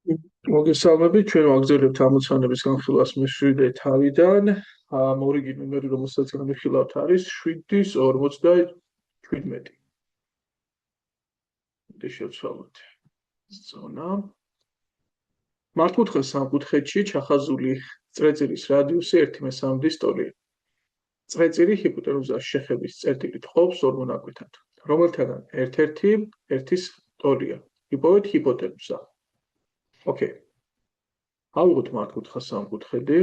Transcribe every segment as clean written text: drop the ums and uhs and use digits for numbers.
მოგესალმებით, ჩვენ ვაგრძელებთ ამოცანების განხილვას მე-7 თავიდან. მორიგი ნომერი, რომელსაც განვიხილავთ, არის 7-57. შევცვალოთ ზონა. მართკუთხა სამკუთხედში ჩახაზული წრეწირის რადიუსი 1/3 ტოლია. წრეწირი ჰიპოტენუზას შეხების წერტილით ყოფს ორ მონაკვეთად, რომელთაგან ერთ-ერთი 1-ის ტოლია. იპოვეთ ჰიპოტენუზა. ოკეი. ავიღოთ მართკუთხა სამკუთხედი.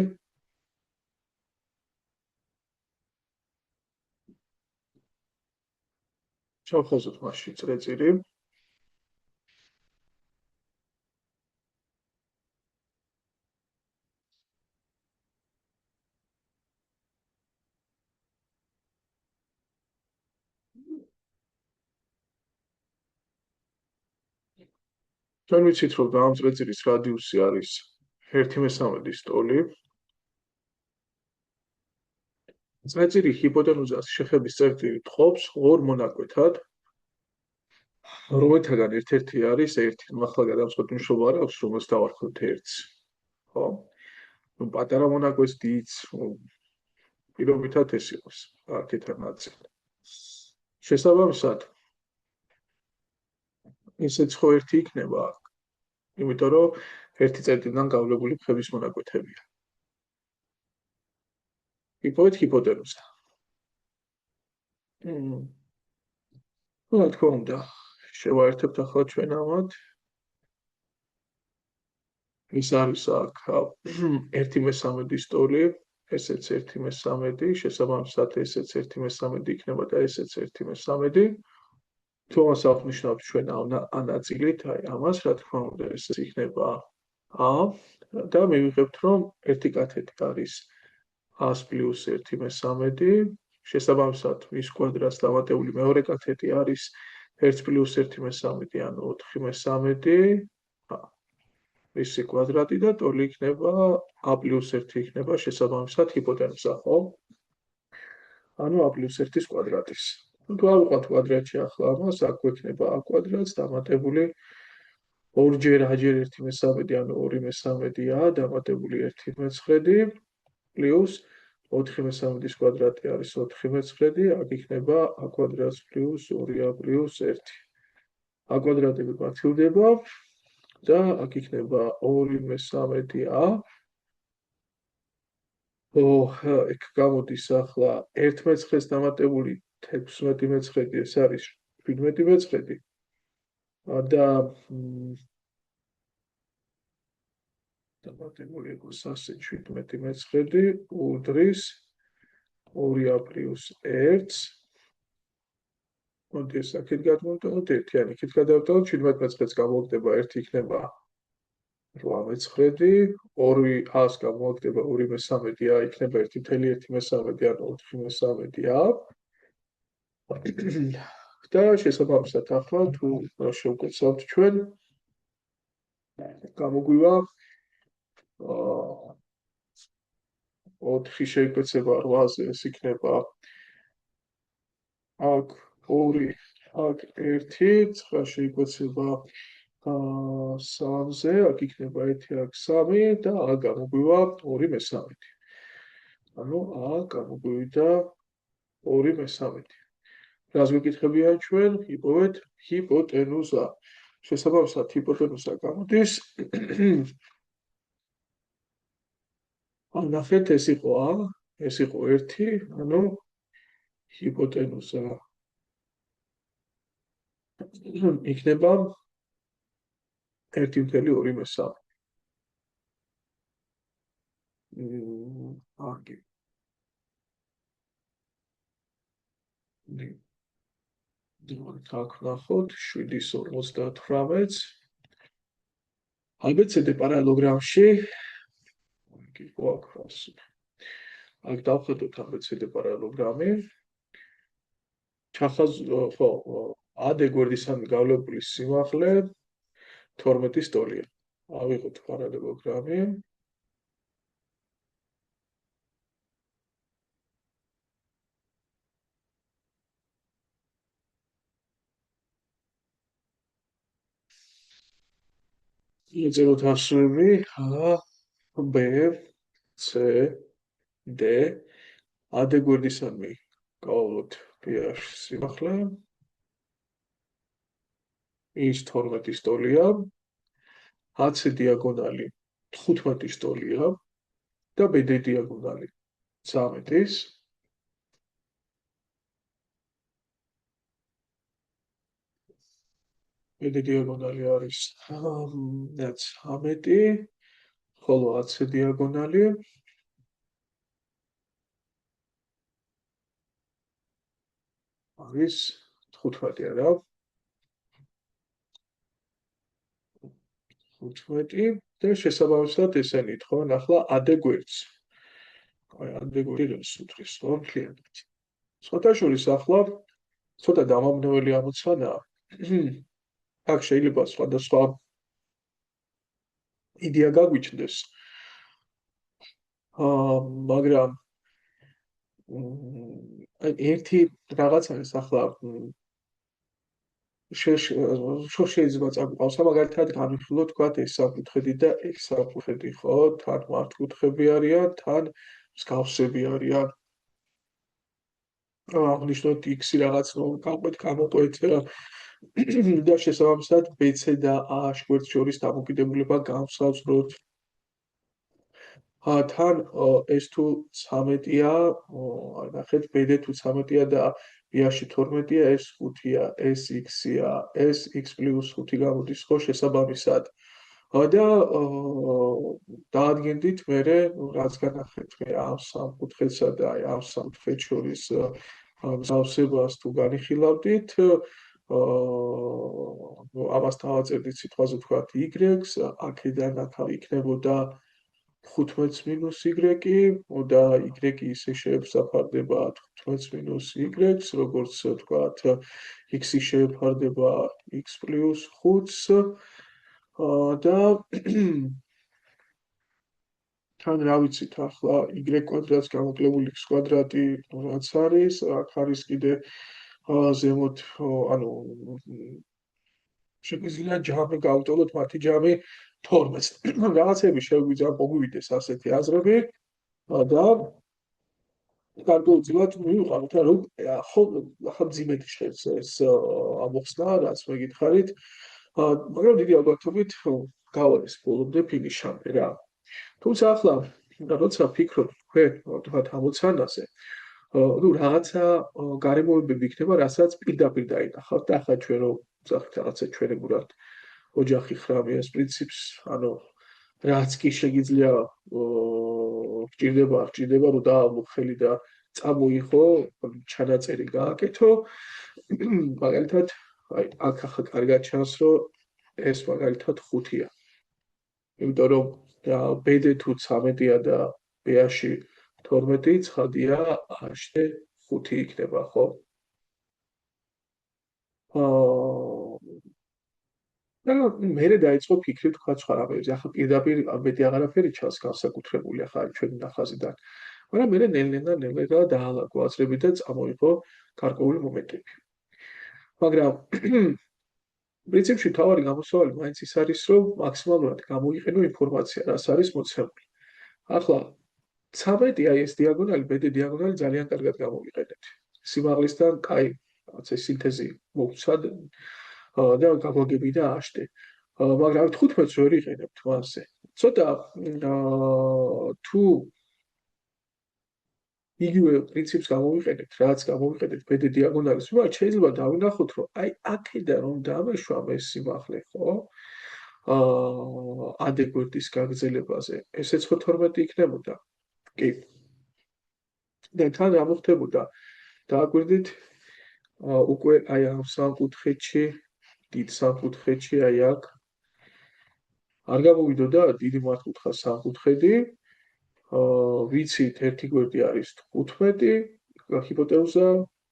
შევხაზოთ მასში წრეწირი. ჩვენ ვიცით, რომ ამ წრეწირის რადიუსი არის 1/3 ტოლი. წრეწირი ჰიპოტენუზას შეხების წერტილით ყოფს ორ მონაკვეთად, რომელთაგან ერთ-ერთი არის 1. ახლა გადავწყვეტ მნიშვნელობა არ აქვს, რომელს დავარქვით 1-ს. ხო? პატარა მონაკვეთს დიდს პირობითად ეს იყოს. აქეთ ნაწილი. შესაბამისად, ისეც ხო 1 იქნება, იმიტომ რომ 1 წერტილიდან გავლებული ფხების მონაკვეთებია. იპოვეთ ჰიპოტენუზა. რა თქმა უნდა, შევაერთებთ ახლა ჩვენ ამათ. ის არის აქ 1/3 ტოლი, ესეც 1/3, შესაბამისად ესეც 1/3 იქნება და ესეც 1/3. თუ ამას აღნიშნავთ ჩვენ ამ ნაწილით, აი ამას, რა თქმა უნდა, ეს იქნება a და მივიღებთ, რომ ერთი კათეტი არის 100 + 1/3, შესაბამისად ის კვადრატს დამატებული მეორე კათეტი არის 1 + 1/3, ანუ 4/3. ისი კვადრატი და ტოლი იქნება a + 1 იქნება შესაბამისად ჰიპოტენუზა, ხო? ანუ a + 1-ის კვადრატის. თუ ავიღოთ კვადრატში ახლა ამას, აქ გვექნება a კვადრატს დამატებული 2-ჯერ a-ჯერ 1/3, ანუ 2/3a დამატებული 1/9 პლუს 4/3-ის კვადრატი არის 4/9, აქ იქნება a კვადრატს პლუს 2a პლუს 1. a კვადრატები მართლდება და აქ იქნება 2/3a. იქ გამოდის ახლა 1/9-ს დამატებული 16/9, ეს არის 17/9 და დამატებული იყოს ასე 17/9 უდრის 2a პლუს 1. მოდი ეს აქეთ გადმოვიტანოთ 1, ან იქით გადავიტანოთ 17/9-ს გამოვხდება 1 იქნება 8/9, 2a-ს გამოვხდება 2/3a იქნება 1/1/3, ანუ 4/3a. და შესაბამისად ახლა თუ შევკეცავთ ჩვენ გამოგვივა 4 შეიკვეცება 8-ზე, ეს იქნება აქ 2, აქ 1, 9 შეიკვეცება 3-ზე, აქ იქნება 1, აქ 3 და აქ გამოგვივა 2/3. ანუ აქ გამოგვივიდა 2/3. რას გვეკითხებიან ჩვენ? იპოვეთ ჰიპოტენუზა. შესაბამისად ჰიპოტენუზა გამოდის ნახეთ, ეს იყო a, ეს იყო 1, ანუ ჰიპოტენუზა იქნება 1/2/3. აგი. აქ ვნახოთ 7-58. ABC პარალელოგრამში კი გვაქვს. აქ დავხედოთ ABC პარალელოგრამი. ხო, AD გვერდისამი გავლებული სიმაღლე 12-ის ტოლია. ავიღოთ პარალელოგრამი. ეწეროთ ასოები A, B, C, D. A-ზე გვერდისამი გავავლოთ B-ში სიმაღლე. ის 12-ის ტოლია. AC დიაგონალი 15-ის ტოლია და BD დიაგონალი 13-ის. BD დიაგონალი არის 13, ხოლო AC დიაგონალი არის 15, რა. 15 და შესაბამისად ესენით, ხო? ნახლა AD გვერდს. აი, AD გვერდს უთრის, ხო, მთლიანად. სხვათაშორის ახლა ცოტა დამამნეველი ამოცანაა. აქ შეიძლება სხვადასხვა იდეა გაგვიჩნდეს. მაგრამ ერთი რაღაც არის ახლა შეიძლება წაგვყავს, მაგალითად განვიხილოთ თქვა ეს საკუთხედი და ეს საკუთხედი, ხო? თან მართკუთხედი არიან, თან მსგავსები არიან. აღნიშნოთ x-ი რაღაც გავყვეთ გამოყვეთ და შესაბამისად BC და A შვერც შორის დამოკიდებულება განსაზღვროთ. თან ეს თუ 13-ია, ნახეთ BD თუ 13-ია და B-ში 12-ია, ეს 5-ია, ეს x-ია, ეს x + 5 გამოდის, ხო, შესაბამისად. და დაადგენდით მერე, რაც განახეთ მე ამ სამკუთხედსა და ამ სამკუთხედს შორის მსგავსებას თუ განიხილავდით, ამას დავაწერდით სიტყვაზე თქვათ y-ს, აქედან აქ იქნებოდა 15 - y და y ისე შეეფსაფარდება 15 - y-ს, როგორც თქვათ, x-ი შეეფარდება x + 5-ს და თან რა ვიცით ახლა y² გამოკლებული x² რაც არის, აქ არის კიდე ზემოთ, ანუ შეგვიძლია ჯამი გავუტოლოთ მათი ჯამი 12-ს. რაღაცები შეგვიძლია მოგვივიდეს ასეთი აზრები და გარკვეულწილად მივიყავით, რომ ახლა ძიმეთი შეხებს ეს ამოხსნა, რაც მეკითხარით, მაგრამ დიდი ალბათობით გავალეს ბოლომდე ფინიშამდე რა. თუმცა ახლა როცა ფიქრობ თქვათ ამოცანაზე, ну რაღაცა გარემოებები იქნება, რასაც პირდაპირ დაინახავთ და ახლა ჩვენ რომ ვძახით რაღაცა ჩვენებურად ოჯახი ხრამიას პრინციპს, ანუ რაც კი შეგიძლია გჭირდება რომ დაავლო ხელი და წამოიღო, ჩანაწერი გააკეთო. მაგალითად, აი აქ ახლა კარგად ჩანს, რომ ეს მაგალითად 5-ია. იმიტომ რომ BD თუ 13-ია და B-ში 12, ცხადია, A-ში 5 იქნება, ხო? და მერე დაიწყო ფიქრი თქვა სხვა რამეებზე. ახლა პირდაპირ მეტი აღარაფერი ჩანს განსაკუთრებული ახლა ჩვენი ნახაზიდან. მაგრამ მერე ნელ-ნელა დაალაგო აზრები და წამოიღო გარკვეული მომენტები. მაგრამ პრინციპში თავარი გამოსავალი მაინც ის არის, რომ მაქსიმალურად გამოიყენო ინფორმაცია, რაც არის მოცემული. ახლა 13 აი ეს დიაგონალი, BD დიაგონალი ძალიან კარგად გამოვიყენეთ. სიმაღლისთან, კაი, რაღაცა სინთეზი მოგცად და გაგვაგები და აშტე. მაგრამ 15-ს ვერ იყენებთ მასზე. ცოტა თუ იგივე პრინციპს გამოვიყენებთ, რაც გამოვიყენებთ BD დიაგონალის, შეიძლება დავინახოთ, რომ აი აქედან რომ დამეშვა ეს სიმაღლე, ხო? AD გვერდის გაგრძელებაზე, ესეც 12 იქნებოდა. კი. და თან რა მოხდებოდა? დააკვირდით უკვე აი ამ სამკუთხედში, დიდ სამკუთხედში, აი აქ არ გამოვიდოდა დიდი მართკუთხა სამკუთხედი, ვიცით ერთი გვერდი არის 15, ჰიპოტენუზა,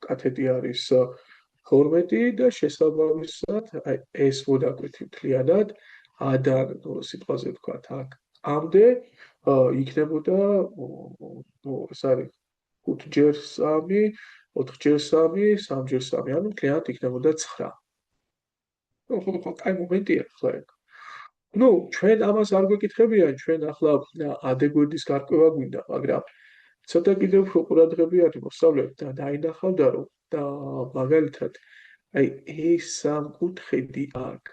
კათეტი არის 12 და შესაბამისად აი ეს მოდაკვეთი მთლიანად A-დან სიტყვაზე ვთქვათ აქ ამდე იქნებოდა ეს არის 5x3, 4x3, 3x3, ანუ მთლიანად იქნებოდა 9. ხო, კაი მომენტია ახლა ეგ. ნუ ჩვენ ამას არ გვეკითხებიან, ჩვენ ახლა ადეგოდის გარკვევა გვინდა, მაგრამ ცოტა კიდევ უფრო ყურადღებიანი მოსწავლეებს და დაინახავდა რომ და მაგალითად აი ეს სამკუთხედი აქ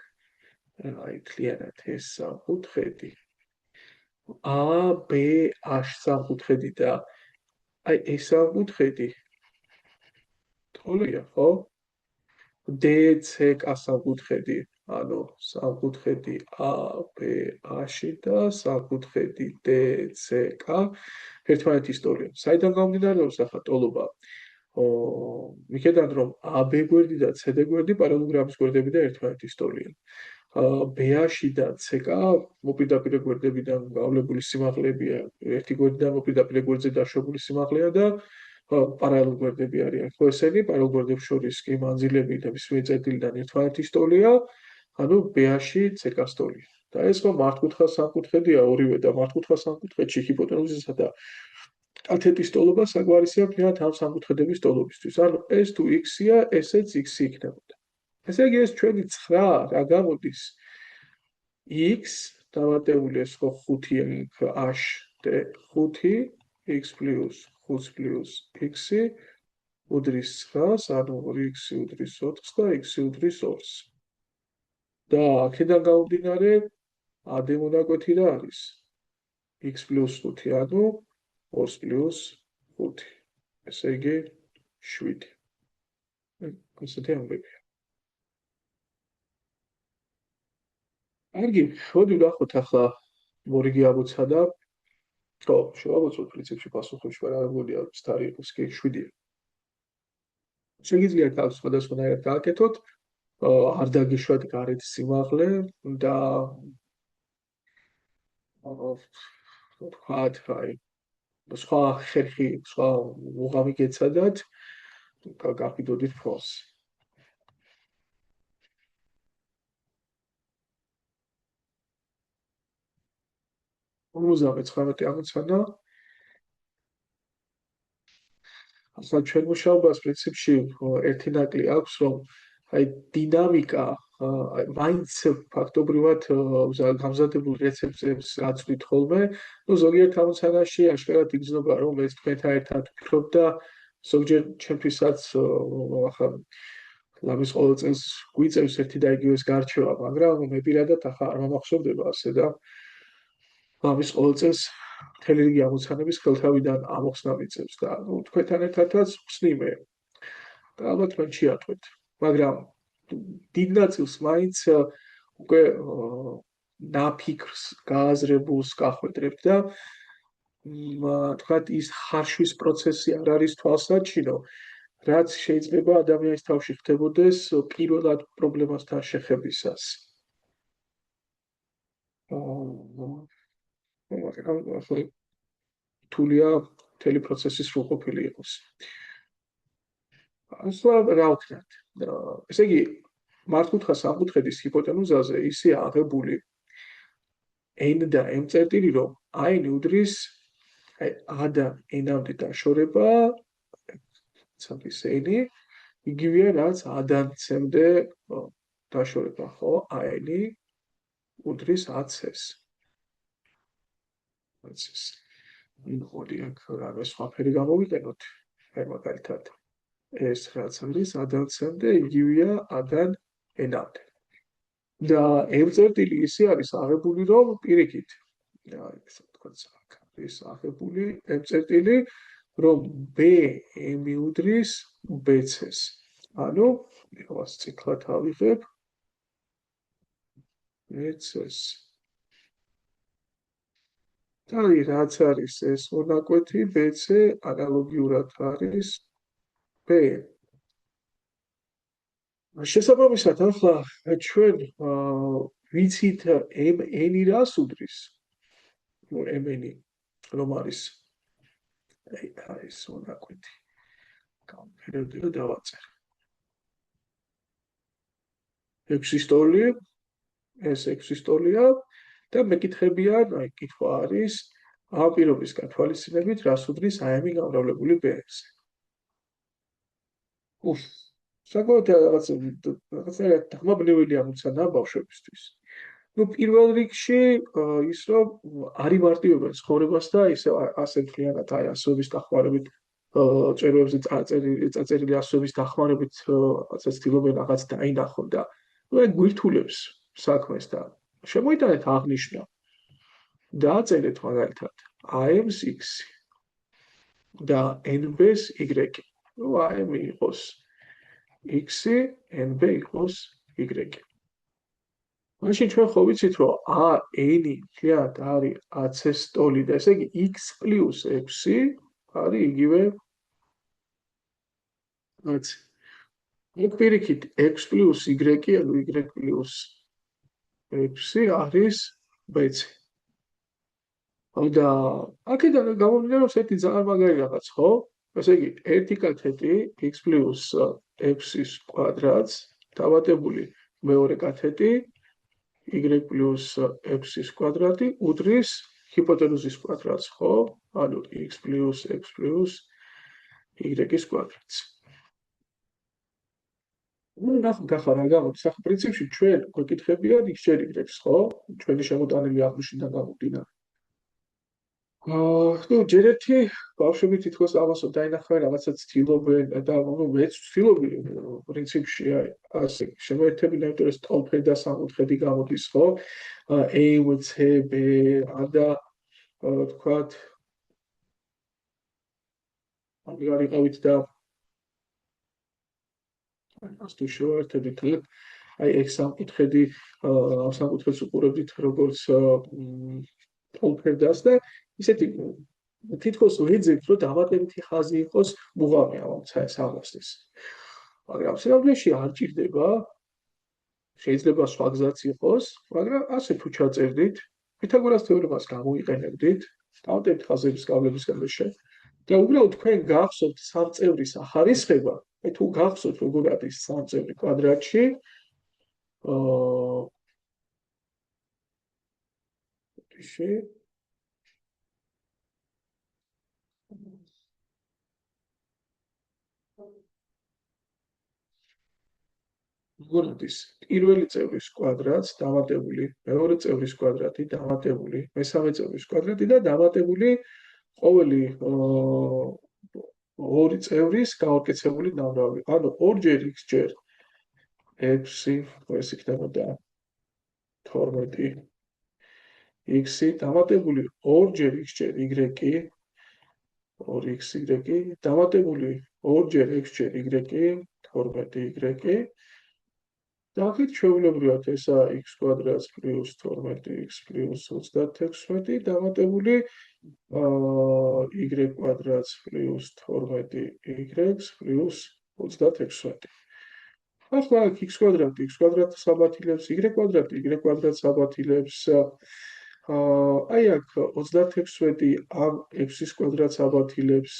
აი თლიანად ეს სამკუთხედი A B H სამკუთხედი და აი ეს სამკუთხედი თოლია ხო? DC სამკუთხედი, ანუ სამკუთხედი ABH და სამკუთხედი DCK ერთმანეთის ტოლია. საიდან გამომდინარეობს ახლა ტოლობა? მიქედან რომ AB გვერდი და CD გვერდი პარალელოგრამის გვერდები და ერთმანეთის ტოლია. BH და CK მოპირდაპირე გვერდებიდან გავლებული სიმაღლეებია, ერთი გვერდიდან მოპირდაპირე გვერდზე დაშვებული სიმაღლეა და პარალელურ გვერდები არიან. ხო ესენი პარალელურ გვერდებს შორის კი მანძილები და მისივე წერტილიდან ერთმანეთის ტოლია, ანუ BH CK-ს ტოლია. და ეს ხო მართკუთხა სამკუთხედია ორივე და მართკუთხა სამკუთხედში ჰიპოტენუზისა და კათეტის ტოლობა საგვარისია ფრინად ამ სამკუთხედების ტოლობისთვის. ანუ ეს თუ x-ია, ესეც x-ი იქნებოდა. ესე იგი ეს ჩვენი 9 რა გამოდის x დამატებული ეს ხო 5 h და 5 x პლუს 5 პლუს x უდრის 9-ს, ანუ 2x უდრის 4-ს და x უდრის 2-ს. და აქედან გამომდინარე ad მონაკვეთი რა არის? x პლუს 5, ანუ 2 პლუს 5. ესე იგი 7. ესეთი ამბებია. კარგი, ხოდი ვნახოთ ახლა მორიგი ამოცა და ხო, შევამოწმოთ პრინციპში პასუხებში, მაგრამ არ მგონია სტარი იყოს კი 7-ია. შეგიძლიათ ამ სხვადასხვანაირად გააკეთოთ, არ დაგეშვათ გარეთ სიმაღლე და ვთქვათ, აი, სხვა ხერხი, სხვა უღამი გეცადათ, გაფიდოდით ფონს. მუზამე 19 ამოცანა. ახლა ჩვენ მუშაობას პრინციპში ერთი ნაკლი აქვს, რომ აი დინამიკა მაინც ფაქტობრივად გამზადებულ რეცეპტებს აწვდით ხოლმე. ნუ ზოგიერთ ამოცანაში აშკარად იგრძნობა, რომ ეს თქვენთან ერთად ვფიქრობ და ზოგჯერ ჩემთვისაც ახლა ლამის ყოველ წელს გვიწევს ერთი და იგივეს გარჩევა, მაგრამ მე პირადად ახლა არ მომახსოვდება ასე და ლამის ყოველ წელს მთელი რიგი ამოცანების ხელთავიდან ამოხსნა მიწევს და ნუ თქვენთან ერთადაც ვხსნიმე და ალბათ მან შეატყვეთ. მაგრამ დიდ ნაწილს მაინც უკვე ნაფიქრს გააზრებულს გახვედრებთ და თქვათ ის ხარშვის პროცესი არ არის თვალსაჩინო, რაც შეიძლება ადამიანის თავში ხდებოდეს პირველად პრობლემასთან შეხებისას. მაგრამ ახლა თულია მთელი პროცესის სრულყოფილი იყოს. ახლა რა ვქნათ? ესე იგი, მართკუთხა სამკუთხედის ჰიპოტენუზაზე ისე აღებული n და m წერტილი, რომ n უდრის აი a-დან n-მდე დაშორება, ცოტის n-ი, იგივეა რაც a-დან c-მდე დაშორება, ხო? n-ი უდრის ac-ს. ac-ს. მოდი აქ რა სხვა ფერი გამოვიყენოთ. აი მაგალითად ეს რაც არის a-დან c-მდე, იგივეა a-დან n-მდე. და m წერტილი ისე არის აღებული, რომ პირიქით, აი ესე ვთქვათ, ის აღებული m წერტილი, რომ b m უდრის bc-ს. ანუ იმას ციკლად ავიღებ bc-ს. და რაც არის ეს მონაკვეთი bc ანალოგიურად არის b. შესაბამისად, ახლა ჩვენ ვიცით mn-ი რას უდრის? ნუ mn-ი რომ არის აი ეს მონაკვეთი. გამფერდი და დავაწერ. 6-ის ტოლი, ეს 6-ის ტოლია და მეკითხებიან, აი კითხვა არის, ამ პირობის გათვალისწინებით რას უდრის am-ი გამრავლებული b-ზე. საკუთარ რაღაცა დაღმაბნეველი ამოცანა ბავშვებისთვის. ну პირველ რიგში ის რომ არ იმარტივებენ ცხოვრებას და ისე ასე მთლიანად აი ასოების დახმარებით წეროებზე წაწერილი ასოების დახმარებით ასე ცდილობენ რაღაც დაინახონ და ну ეგ გვირთულებს საქმეს და შემოიტანეთ აღნიშვნა დააწერეთ მაგალითად AM6 და NB-ს Y. ну AM იყოს X, NB იყოს Y. მაშინ ჩვენ ხო ვიცით რომ n მთლიანად არის AC-ს ტოლი და ესე იგი x + 6 არის იგივე AC. ეგ პირიქით x + y ანუ y + 6 არის bc. და აქედან გამომდინარე რომ ერთი ძალიან მაგარი რაღაც ხო? ესე იგი ერთი კათეტი x + 6-ის კვადრატს დამატებული მეორე კათეტი y + 6-ის კვადრატი უდრის ჰიპოტენუზის კვადრატს, ხო? ანუ x + x + y-ის კვადრატს. ну ნახოთ ახლა რა გამოდის. ახლა პრინციპში ჩვენ გვეკითხებიან x ჯერ y-ს, ხო? ჩვენი შემოტანილი აღნიშნიდან გამომდინარე. ну ჯერ ერთი ბავშვები თითქოს ამასო დაინახავენ რაღაცა ცდილობენ და ну მეც ვცდილობდი პრინციპში აი ასე შემოერთებინა იმიტომ რომ სტოლფე და სამკუთხედი გამოდის ხო a c b და თქვათ ამი არიყავით და ας თუ შევერთებით აი ეგ სამკუთხედი ამ სამკუთხედს უყურებდით როგორც სტოლფედას და ისეთი თითქოს ვეძებთ რომ დამატებითი ხაზი იყოს მუღამი ამ სამოსის. მაგრამ სინამდვილეში არ ჭირდება შეიძლება სხვა გზაც იყოს, მაგრამ ასე თუ ჩაწერდით, პითაგორას თეორემას გამოიყენებდით, დავწერთ ხაზების გავლების გარეშე და უბრალოდ თქვენ გახსოვთ სამწევრის ახარისხება, აი თუ გახსოვთ როგორ არის სამწევრი კვადრატში, ისე გონადის პირველი წევრის კვადრატს დამატებული მეორე წევრის კვადრატი დამატებული მესამე წევრის კვადრატი და დამატებული ყოველი ორი წევრის გაუკეთებული ნამრავი. ანუ 2-ჯერ x ჯერ 6 ეს იქნებოდა 12 x დამატებული 2-ჯერ x ჯერ y 2xy დამატებული 2-ჯერ x ჯერ y 12y და ახეთ ჩვეულებრივად ესა x კვადრატს + 12x + 36 დამატებული y კვადრატს + 12y + 36. ახლა x კვადრატს აბათილებს y კვადრატს აბათილებს აი აქ 36 ამ x-ის კვადრატს აბათილებს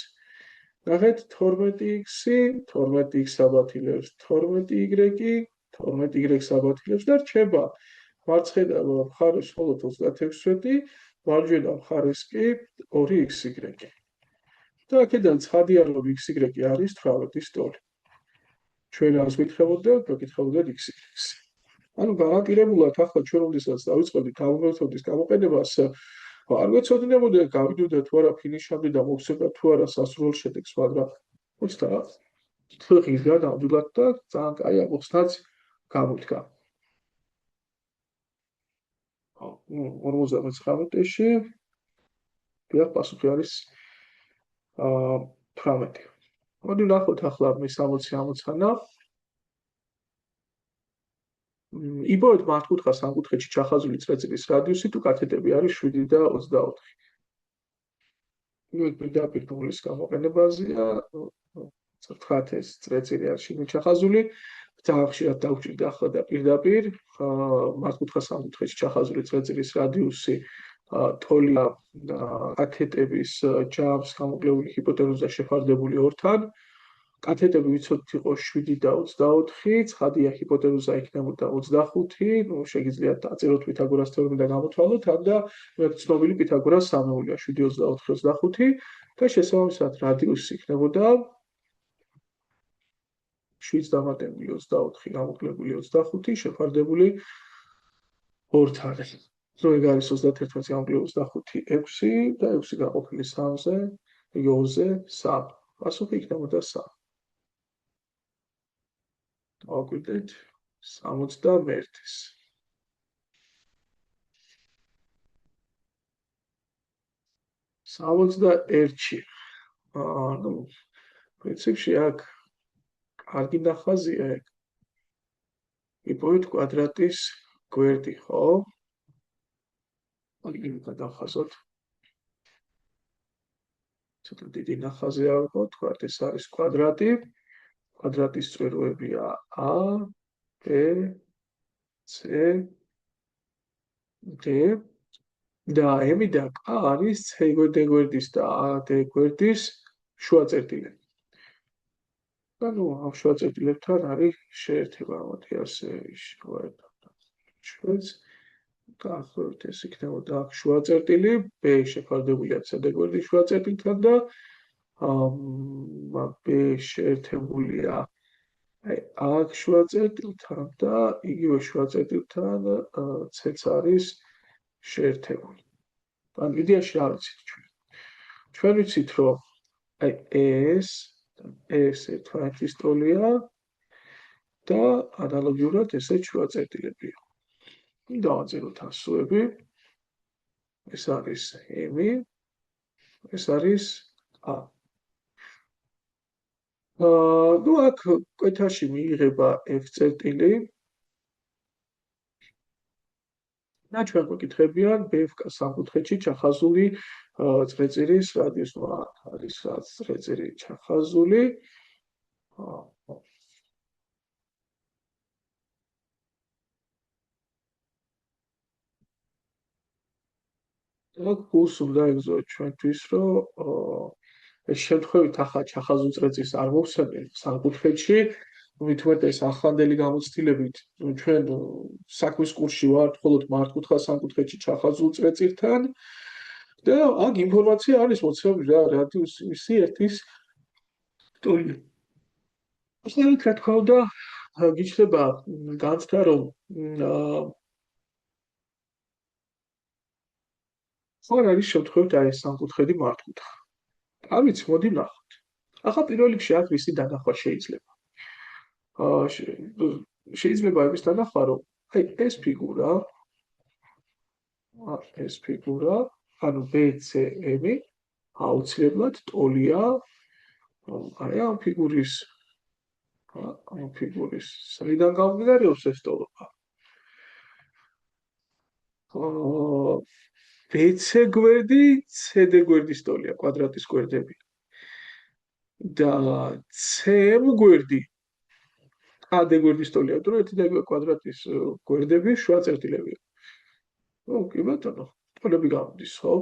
ნახეთ 12x აბათილებს 12y 12y აბათილებს და რჩება მარცხენა მხარეს მხოლოდ 36 მარჯვენა მხარეს კი 2xy და აქედან ცხადია რომ xy არის 18-ის ტოლი ჩვენ რას გითხებოდეთ გეკითხებოდეთ xy ანუ გარანტირებულად ახლა ჩვენ როდესაც დავიწყებთ ამ მეთოდის გამოყენებას არ გვეცოდინებოდა გავიდოდეთ თუ არა ფინიშამდე და მოგცემდა თუ არა სასურველ შედეგს მაგრამ უცთა თვეღის გადავდივართ და ძალიან კაი ამოხსნაც გამოდგა 59-ში დიახ პასუხი არის 18. მოდი ვნახოთ ახლა მე 60-60-ანა იბოვეთ მართკუთხა სამკუთხედში ჩახაზული წრეწირის რადიუსი თუ კათეტები არის 7 და 24. ნუ პირდაპირ ნულის გამოყენებაზეა 9 ეს წრეწირი არის შიგნით ჩახაზული ძალიან ხშირად დავჭირდა ახლა და პირდაპირ მართკუთხა სამკუთხედში ჩახაზული წრეწირის რადიუსი თოლია კათეტების ჯამს გამოკლებული ჰიპოტენუზა შეფარდებული ორთან კათეტები ვიცოდით იყო 7 და 24, ცხადია ჰიპოტენუზა იქნებოდა 25, ну შეგიძლიათ დაწეროთ პითაგორას თეორემი და გამოთვალოთ, ან და ცნობილი პითაგორას სამეულია 7, 24, 25 და შესაბამისად რადიუსი იქნებოდა 7 დამატებული 24 გამოკლებული 25 შეფარდებული ორ თაღი. რო ეგ არის 31 გამკლებული 25 6 და 6 გაყოფილი 3-ზე, იგი 2-ზე 3. პასუხი იქნებოდა 3. დავაკვირდეთ 71-ს. 61-ში. ნუ პრინციპში აქ კარგი ნახაზია ეგ. იპოვეთ კვადრატის გვერდი, ხო? აგერ გადავხაზოთ. ცოტა დიდი ნახაზი არ ვიყო, თქვათ ეს არის კვადრატი. კვადრატის წვეროებია A, B, C, D და M და K არის C გვერდის და A D გვერდის შუაწერტილები. ანუ ამ შუაწერტილებთან არის შეერთება, მოდი ასე შევაერთოთ. ჩვენს დაახლოებით ეს იქნებოდა აქ შუაწერტილი, B შეფარდებულია C D გვერდის შუაწერტილთან და B შეერთებულია აქ შუაწერტილთან და იგივე შუაწერტილთან C-ც არის შეერთებული. ან იდეაში რა ვიცით ჩვენ? ჩვენ ვიცით, რომ ეს ერთმანეთის ტოლია და ანალოგიურად ესეც შუაწერტილებია. დავაწეროთ ასოები. ეს არის M, ეს არის A. ნუ აქ კვეთაში მიიღება F წერტილი. და ჩვენ გვეკითხებიან BFK სამკუთხედში ჩახაზული წრეწირის რადიუსი. არის რაც წრეწირი ჩახაზული. აქ გულს უნდა ეგზოთ ჩვენთვის, რომ ეს შემთხვევით ახლა ჩახაზულ წრეწირს არ მოვხსენებთ სამკუთხედში, მით უმეტეს ახლანდელი გამოცდილებით ჩვენ საქმის კურსში ვართ მხოლოდ მართკუთხა სამკუთხედში ჩახაზულ წრეწირთან და აქ ინფორმაცია არის მოცემული რა რადიუსი მისი ერთის ტოლია. ახლა რა თქმა უნდა გიჩნდება განცდა რომ ხო არის შემთხვევით არის სამკუთხედი მართკუთხა. ამით მოდი ვნახოთ. ახლა პირველ რიგში აქ მისი დანახვა შეიძლება. შეიძლება იმის დანახვა, რომ აი ეს ფიგურა, ანუ BCM აუცილებლად ტოლია აი ამ ფიგურის საიდან გამომდინარეობს ეს ტოლობა? BC გვერდი CD გვერდის ტოლია, კვადრატის გვერდები. და CM გვერდი AD გვერდის ტოლია, თუ ერთი და იგივე კვადრატის გვერდები შუაწერტილებია. ნუ კი ბატონო, ტოლები გამოდის, ხო?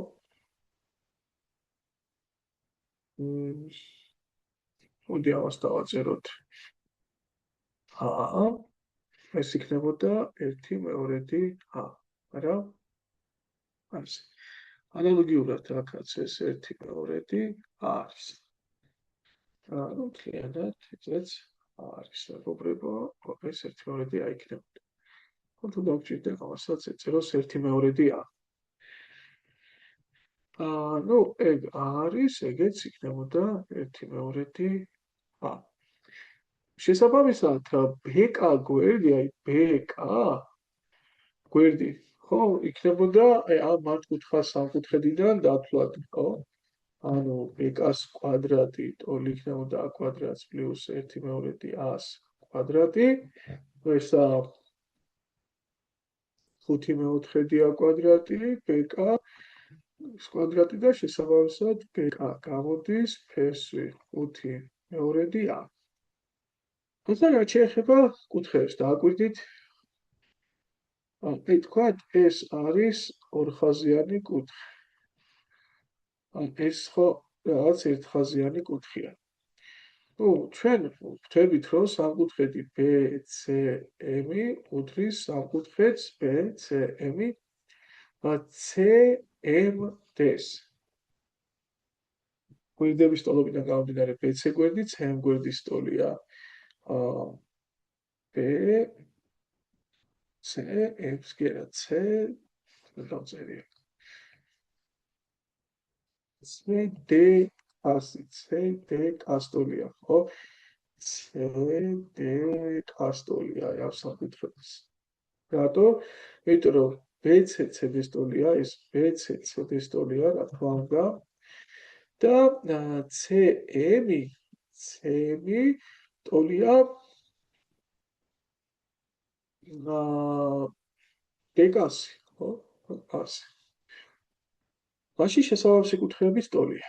მოდი ამას დავაწეროთ. ეს იქნებოდა 1/2 A, არა? ასე. ანალოგიურად აქაც ეს 1/2 არის. ანუ მთლიანად ეს არის მეგობრებო, ეს 1/2 აიქნებოდა. თუ დავჭირდა ამასაც ეწეროს 1/2 A. ნუ ეგ არის, ეგეც იქნებოდა 1/2 A. შესაბამისად, BK გვერდი, აი BK გვერდი, ხო, იქნებოდა ამ მართკუთხა სამკუთხედიდან დათვლად, ხო? ანუ BK-ს კვადრატი ტოლი იქნებოდა A კვადრატს პლუს 1/2 A-ს კვადრატი. ესა 5/4 A კვადრატი, BK კვადრატი და შესაბამისად BK გამოდის ფესვი 5/2 A. ახლა რა შეეხება კუთხეებს, დააკვირდით. აი თქვათ ეს არის ორხაზიანი კუთხე. ეს ხო რაღაც ერთხაზიანი კუთხეა. ნუ ჩვენ ვხვდებით, რომ სამკუთხედი BCM უდრის სამკუთხედს BCM CMD-ს. გვერდების ტოლობიდან გამომდინარე BC გვერდი CM გვერდის ტოლია BC c f კი არა c დავწერია c d ასი c d კასტოლია ხო c d კასტოლია აი ამ საკუთრებას რატო? იმიტომ რომ BCC ბესტოლია ეს BCC ბესტოლია რა თქმა უნდა და CM ტოლია დეკასი ხო? ასე. მაშინ შესაბამისი კუთხეების ტოლია.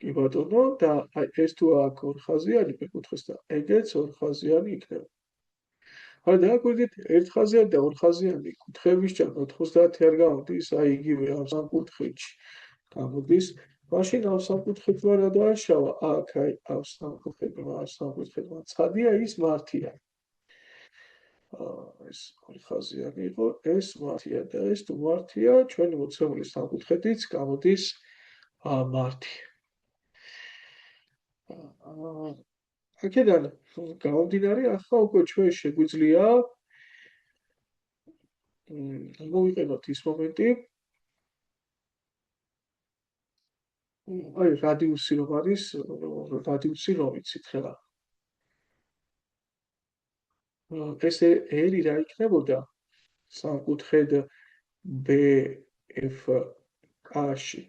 კი ბატონო და აი ეს თუ აქ ორხაზიანი მეკუთხეს და ეგეც ორხაზიანი იქნება. არა დააკვირდით ერთხაზიანი და ორხაზიანი კუთხეების ჯერ 90 არ გამოდის, აი იგივე ამ სამკუთხედში გამოდის. მაშინ ამ სამკუთხედმა რა დააშავა? აქ აი ამ სამკუთხედმა ცხადია ის მართია. ეს ორხაზიანი იყო, ეს მართია და ეს თუ მართია, ჩვენი მოცემული სამკუთხედიც გამოდის მართი. აქედან გამომდინარე, ახლა უკვე ჩვენ შეგვიძლია მოვიყენოთ ის მომენტი, აი რადიუსი რომ არის, რადიუსი რომ ვიცით რა. ეს ერი რა იქნებოდა? სამკუთხედ BFK-ში.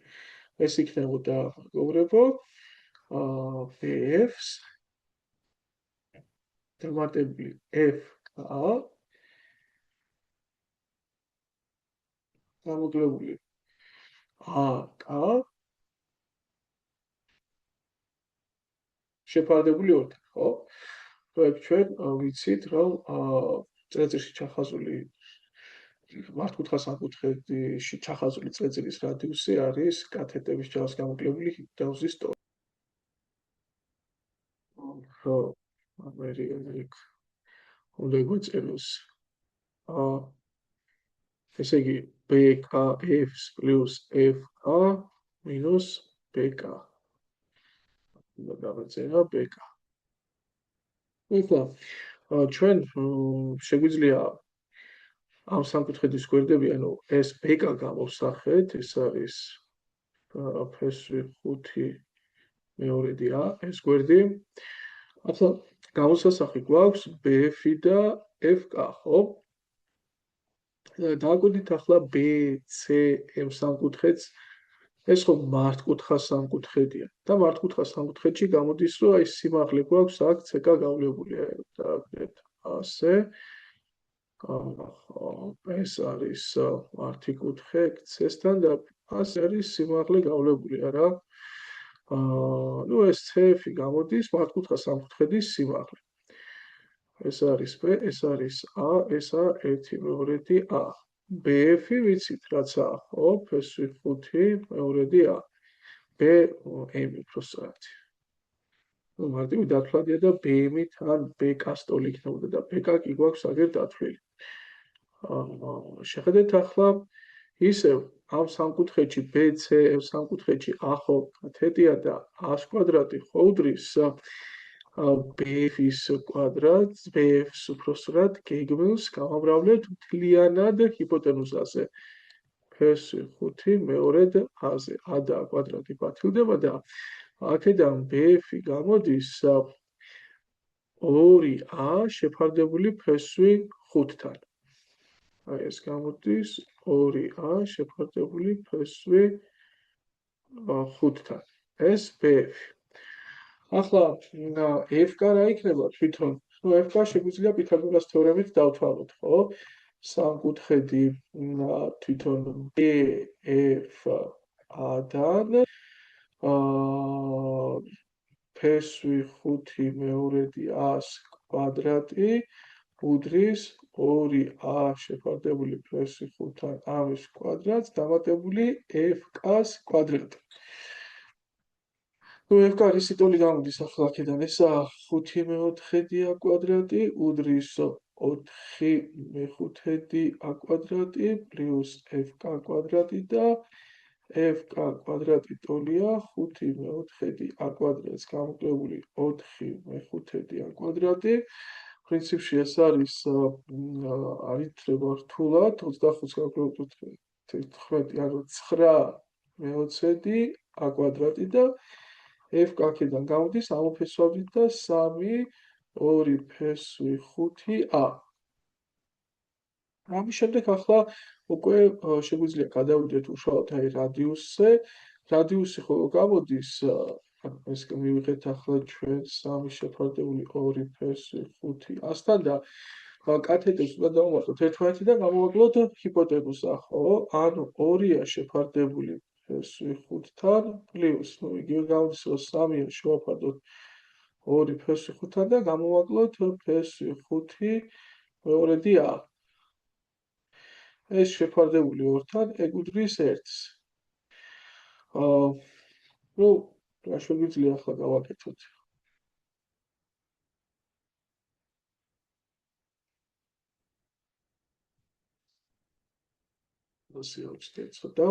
ეს იქნებოდა მეგობრებო, BF-ს დამატებული FK გამოკლებული AK შეფარდებული ორკა, ხო? ჩვენ ვიცით, რომ წელწირში ჩახაზული მართკუთხა სამკუთხედში ჩახაზული წელწირის რადიუსი არის კათეტების ჯავის გამოკლებული ჰიპოთეზის ტოლი. ხო, ამერიკ უნდა გვეწეროს ესე იგი BKF plus FK minus BK. უნდა გავეწერა BK. ეხლა ჩვენ შეგვიძლია ამ სამკუთხედის გვერდები, ანუ ეს BK გამოვსახეთ, ეს არის F5 მეორედი-ა ეს გვერდი. ახლა გამოსასახი გვაქვს BF და FK, ხო? დააკვირდით ახლა BCM სამკუთხედს, ეს ხო მართკუთხა სამკუთხედია და მართკუთხა სამკუთხედში გამოდის, რომ აი სიმაღლე გვაქვს აქ CK გავლებული, დააკვირდით ასე. ეს არისده კუთხე C-სთან და ასე არის სიმაღლე გავლებული, არა? ნუ ეს CF გამოდის მართკუთხა სამკუთხედის სიმაღლე. ეს არის B, ეს არის A, ესა 1/2A. BF-ი ვიცით რაცა, ხო? F5 მეორედი-A. BM უბრალოდ. ნუ მარტივი დათვლადია და BM-ით ან BK-ს ტოლი იქნებოდა და BK კი გვაქვს აგერ დათვლილი. შეხედეთ ახლა ისევ ამ სამკუთხედში BCF სამკუთხედში A ხო კათეტია და A² ხო უდრის BF-ის კვადრატს, BF-ს უბრალოდ გეგმილს გამავრავლებთ მთლიანად ჰიპოტენუზაზე. F5 მეორედ A-ზე. A და A კვადრატი ბათილდება და აქედან BF-ი გამოდის 2A შეფარდებული F5-თან. აი ეს გამოდის 2A შეფარდებული F5-თან. ეს BF-ი. ახლა FK რა იქნება თვითონ? ნუ FK შეგვიძლია პითაგორას თეორემით დავთვალოთ, ხო? სამკუთხედი თვითონ BF-დან F5 მეორედი A-ს კვადრატი უდრის 2A შეფარდებული F5-თან ამის კვადრატს დამატებული FK-ს კვადრატი. ნუ FK რისი ტოლი გამოდის ახლა აქედან ესა 5/4-A კვადრატი უდრის 4/5-A კვადრატი პლუს FK კვადრატი და FK კვადრატი ტოლია 5/4-A კვადრატს გამოკლებული 4/5-A კვადრატი. პრინციპში ეს არის არითრება რთულად 25-ს გავაკეთოთ 11, ანუ 9 მეოცედი a კვადრატი და f კაკედან გამოდის ამოფესვავით და 3 2 ფესვი 5a. ამის შემდეგ ახლა უკვე შეგვიძლია გადავიდეთ უშუალოდ აი რადიუსზე. რადიუსი ხოლო გამოდის ეს მივიღეთ ახლა ჩვენ 3 შეფარდებული 2 ფესვი 5a-სთან და კათეტებს უნდა დავუმატოთ ერთმანეთიდან გამოვაკლოთ ჰიპოტენუზა, ხო? ანუ 2-ია შეფარდებული ფესვი 5-თან პლუს, ну, იგივე გამოდის რომ 3-ია შევაფარდოთ 2 ფესვი 5-თან და გამოვაკლოთ ფესვი 5 მეორედი a. ეს შეფარდებული 2-თან ეგუდრის 1-ს. ну, რა შეგვიძლია ახლა გავაკეთოთ? ასე ვწდე ცოტა.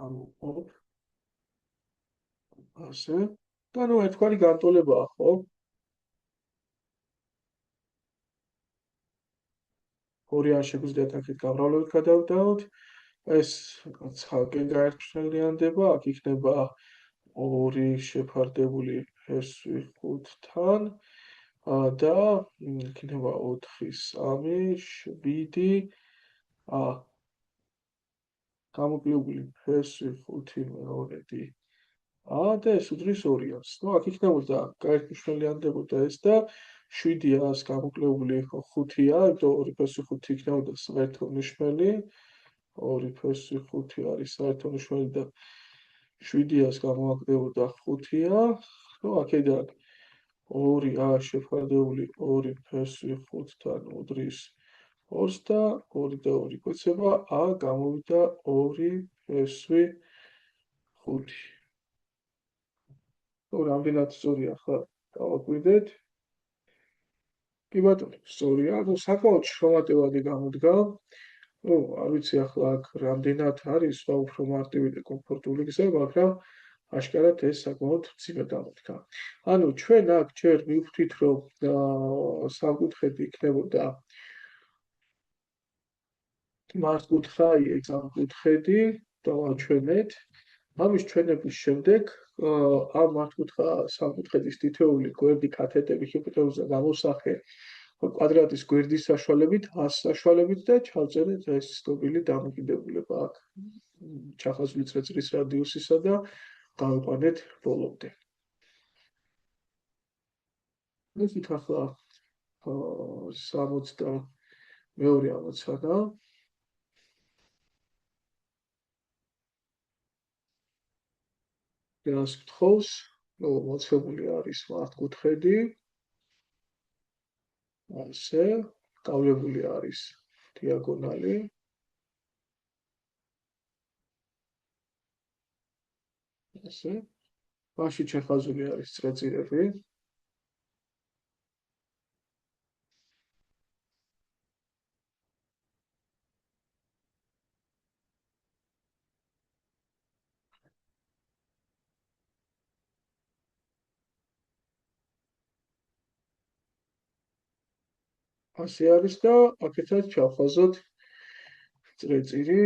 ანუ ასე. და ნუ ერთგვარი განტოლებაა, ხო? ორი არ შეგვიძლია აქეთ გამრავლებით გადავდაოთ. ეს ცალკე გაერთიანდება, აქ იქნება 2 შეფარდებული ფესვი 5-თან და იქნება 4 3 7a გამოკლებული ფესვი 5 მეორედი a და ეს უდრის 200-ს. ну, აქ იქნებოდა გაერთიანდებოდა ეს და 7-ას გამოკლებული 5-a, იმიტომ 2 ფესვი 5 იქნებოდა საერთო ნიშნელი. 2 ფესვი 5 არის საერთო ნიშნელი და 7-ას გამოაკლებოდა 5-a. ну, აქედან 2a შეფარდებული 2 ფესვი 5-თან უდრის 2-ს და 2 და 2 გვეცება a გამოვიდა 2 ფესვი 5. ну, რამდენად სწორია ახლა დავაკვირდეთ. კი ბატონო, სწორია, ну, საკმაოდ შრომატევადი გამოდგა. ну, არ ვიცი ახლა აქ რამდენად არის სხვა უფრო მარტივი და კომფორტული გზა, მაგრამ აშკარად ეს საკმაოდ მძიმე გამოდგა. ანუ ჩვენ აქ ჯერ მივხვდით, რომ სამკუთხედი იქნებოდა მართკუთხა, ეგზამკუთხედი, დავაჩვენეთ. ამის ჩვენების შემდეგ ამ მართკუთხა სამკუთხედის თითოეული გვერდი კათეტები ჰიპოტენუზა გამოსახე კვადრატის გვერდის საშუალებით, ას საშუალებით და ჩავწერეთ ეს ცნობილი დამოკიდებულება აქ ჩახაზული წრეწირის რადიუსისა და გავიყვანეთ ბოლომდე. მოდით ახლა 62 ამოცანა. რას გთხოვს? ну, მოცემული არის მართკუთხედი. ასე, გავლებული არის დიაგონალი. ასე, მასში ჩახაზული არის წრეწირები. ასე არის და აქეთაც ჩავხაზოთ წრეწირი.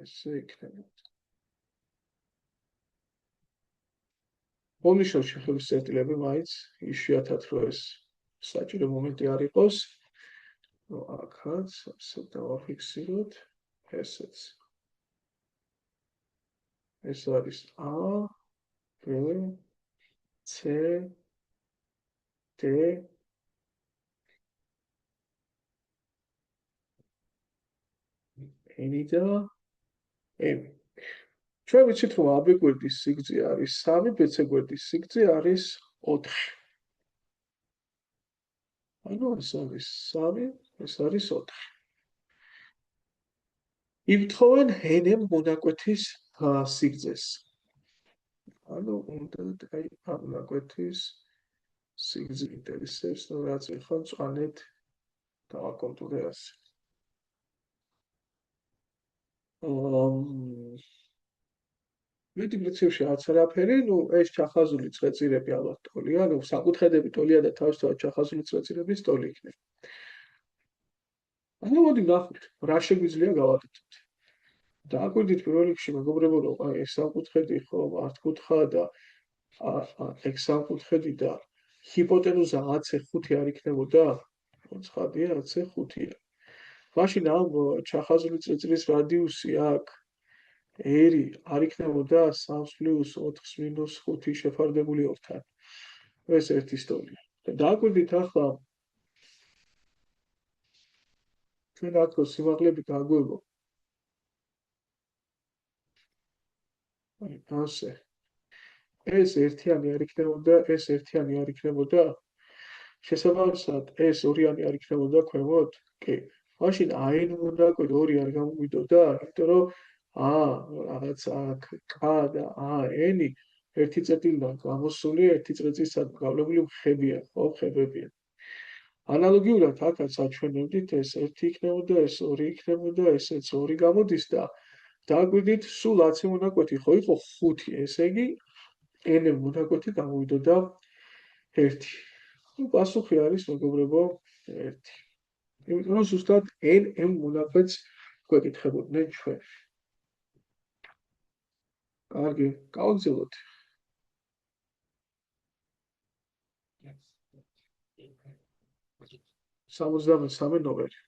ესე იქნება. მომიშალ შეხების წერტილები მაინც იშვიათად რო ეს საჭირო მომენტი არ იყოს. ну, აქაც ასე დავაფიქსიროთ ესეც. ეს არის a, b, c, d, n და m. ჩვენ ვიცით რომ AB გვერდის სიგრძე არის 3, BC გვერდის სიგრძე არის 4. ანუ ეს არის 3, ეს არის 4. იფთხოვენ NM მონაკვეთის სიგრძეს. ანუ უნდა აი ამ ნაკვეთის სიგრძე ინტერესებს, ну რაც ეხლა მწვანედ დავაკონტურე ასე. მეტი პრინციპში არც არაფერი, ну ეს ჩახაზული წრეწირები ალბათ ტოლია, ну საკუთხედები ტოლია და თავისთავად ჩახაზული წრეწირების ტოლი იქნება. ანუ მოდი ნახოთ, რა შეგვიძლია გავაკეთოთ. დააკვირდით პირველ რიგში მეგობრებო, რომ აი ეს სამკუთხედი ხო ართკუთხა და ეგ სამკუთხედი და ჰიპოტენუზა AC5 არ იქნებოდა? ცხადია, AC5-ია. მაშინ ამ ჩახაზული წრეწირის რადიუსი აქ ერი არ იქნებოდა 3 + 4 - 5 შეფარდებული 2-თან. ეს ერთი სტოლია. და დააკვირდით ახლა ჩვენ რა თქო სიმაღლები გაგვეღო. აი ასე. ეს ერთიანი არ იქნებოდა, ეს ერთიანი არ იქნებოდა. შესაბამისად, ეს ორიანი არ იქნებოდა ქვემოთ? კი. მაშინ აი უნდა კვირ 2 არ გამოვიდოდა, იმიტომ რომ რაღაც აქ K და N ერთი წერტილიდან გამოსული ერთი წრეწირისგან გავლებული ხებია, ხო, ხებებია. ანალოგიურად აქაც აჩვენებდით ეს 1 იქნებოდა, ეს 2 იქნებოდა, ესეც 2 გამოდის და დააკვირდით სულ 10 მონაკვეთი ხო იყო 5, ესე იგი n მონაკვეთი გამოვიდოდა 1. ну პასუხი არის მეგობრებო 1. იმიტომ რომ ზუსტად n მონაკვეთს გვეკითხებოდნენ ჩვენ. კარგი, გავაგზავნოთ. სამოცდამესამე ნომერი.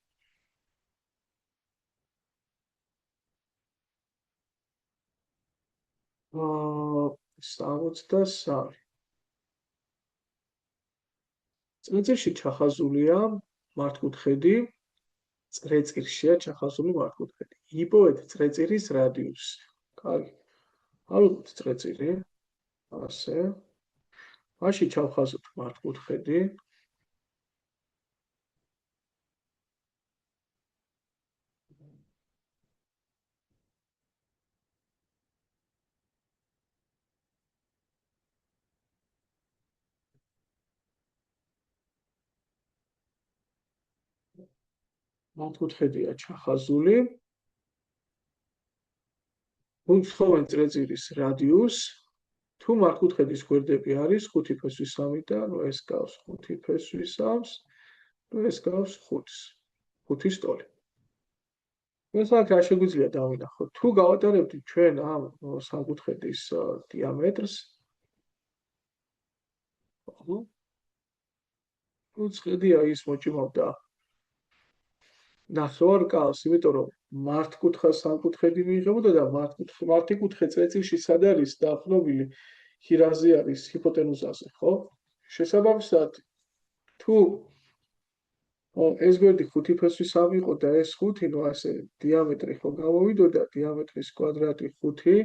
აა 63. წრეწირში ჩახაზულია მართკუთხედი, წრეწირშია ჩახაზული მართკუთხედი. იპოვეთ წრეწირის რადიუსი. კარგი. ავიღოთ წრეწირი. ასე. მაშინ ჩავხაზოთ მართკუთხედი. მართკუთხედია ჩახაზული. უცხოვენ წრეწირის რადიუსს თუ მართკუთხედის გვერდები არის 5 ფესვის 3 და ნუ ეს გავს 5 ფესვის 3-ს, ნუ ეს გავს 5-ს. 5 სტოლი. ეს აქ რა შეგვიძლია დავინახოთ? თუ გავატარებთ ჩვენ ამ სამკუთხედის დიამეტრს, ხო? უცხედია ის მოჭიმავდა ნახევარკალს, იმიტომ რომ მართკუთხა სამკუთხედი მიიღებოდა და მართკუთხე წრეწირში სად არის დაყრდნობილი ჰირაზე არის ჰიპოტენუზაზე, ხო? შესაბამისად, თუ ეს გვერდი 5 ფესვის 3 იყო და ეს 5, ნუ ასე დიამეტრი ხო გამოვიდოდა, დიამეტრის კვადრატი 5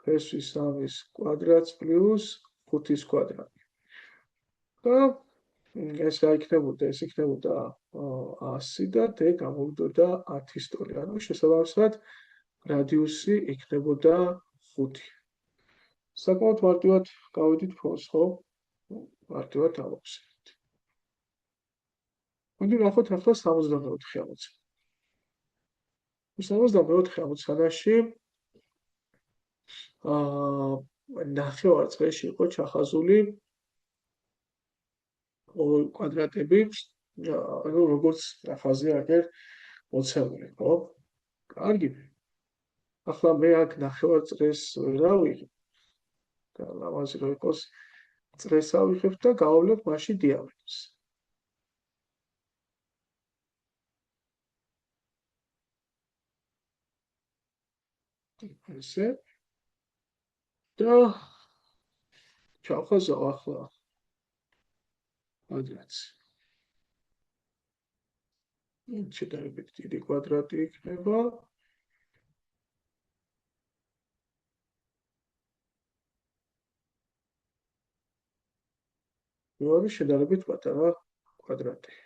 ფესვის 3-ის კვადრატს პლუს 5-ის კვადრატი. და ეს რა იქნებოდა? ეს იქნებოდა 100 და d გამოვიდოდა 10 სტოლი. ანუ შესაბამისად რადიუსი იქნებოდა 5. საკმაოდ მარტივად გავედით ფონს, ხო? მარტივად ავახსენეთ. მოდი ნახოთ ახლა 64 ამოცანა. 64 ამოცანაში ნახევარწრეში იყო ჩახაზული კვადრატები, ანუ როგორც ხაზი აგერ მოცემული, ხო? კარგი. ახლა მე აქ ნახევარწრეს ვერ ავიღებ. და ლამაზი რო იყოს წრეს ავიღებ და გავავლებ მასში დიამეტრს. ესე და ჩავხაზავ ახლა კვადრატს. შედარებით დიდი კვადრატი იქნება. მეორე შედარებით პატარა კვადრატი.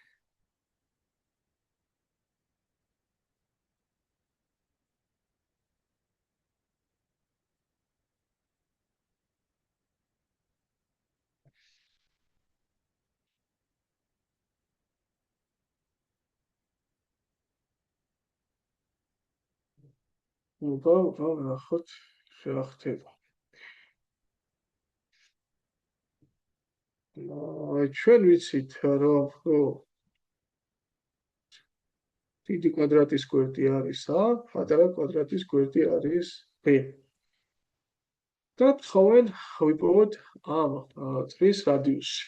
ნახოთ რა ხდება. ჩვენ ვიცით, რომ დიდი კვადრატის გვერდი არის A, პატარა კვადრატის გვერდი არის B. და თხოვენ ვიპოვოთ ამ წრის რადიუსი.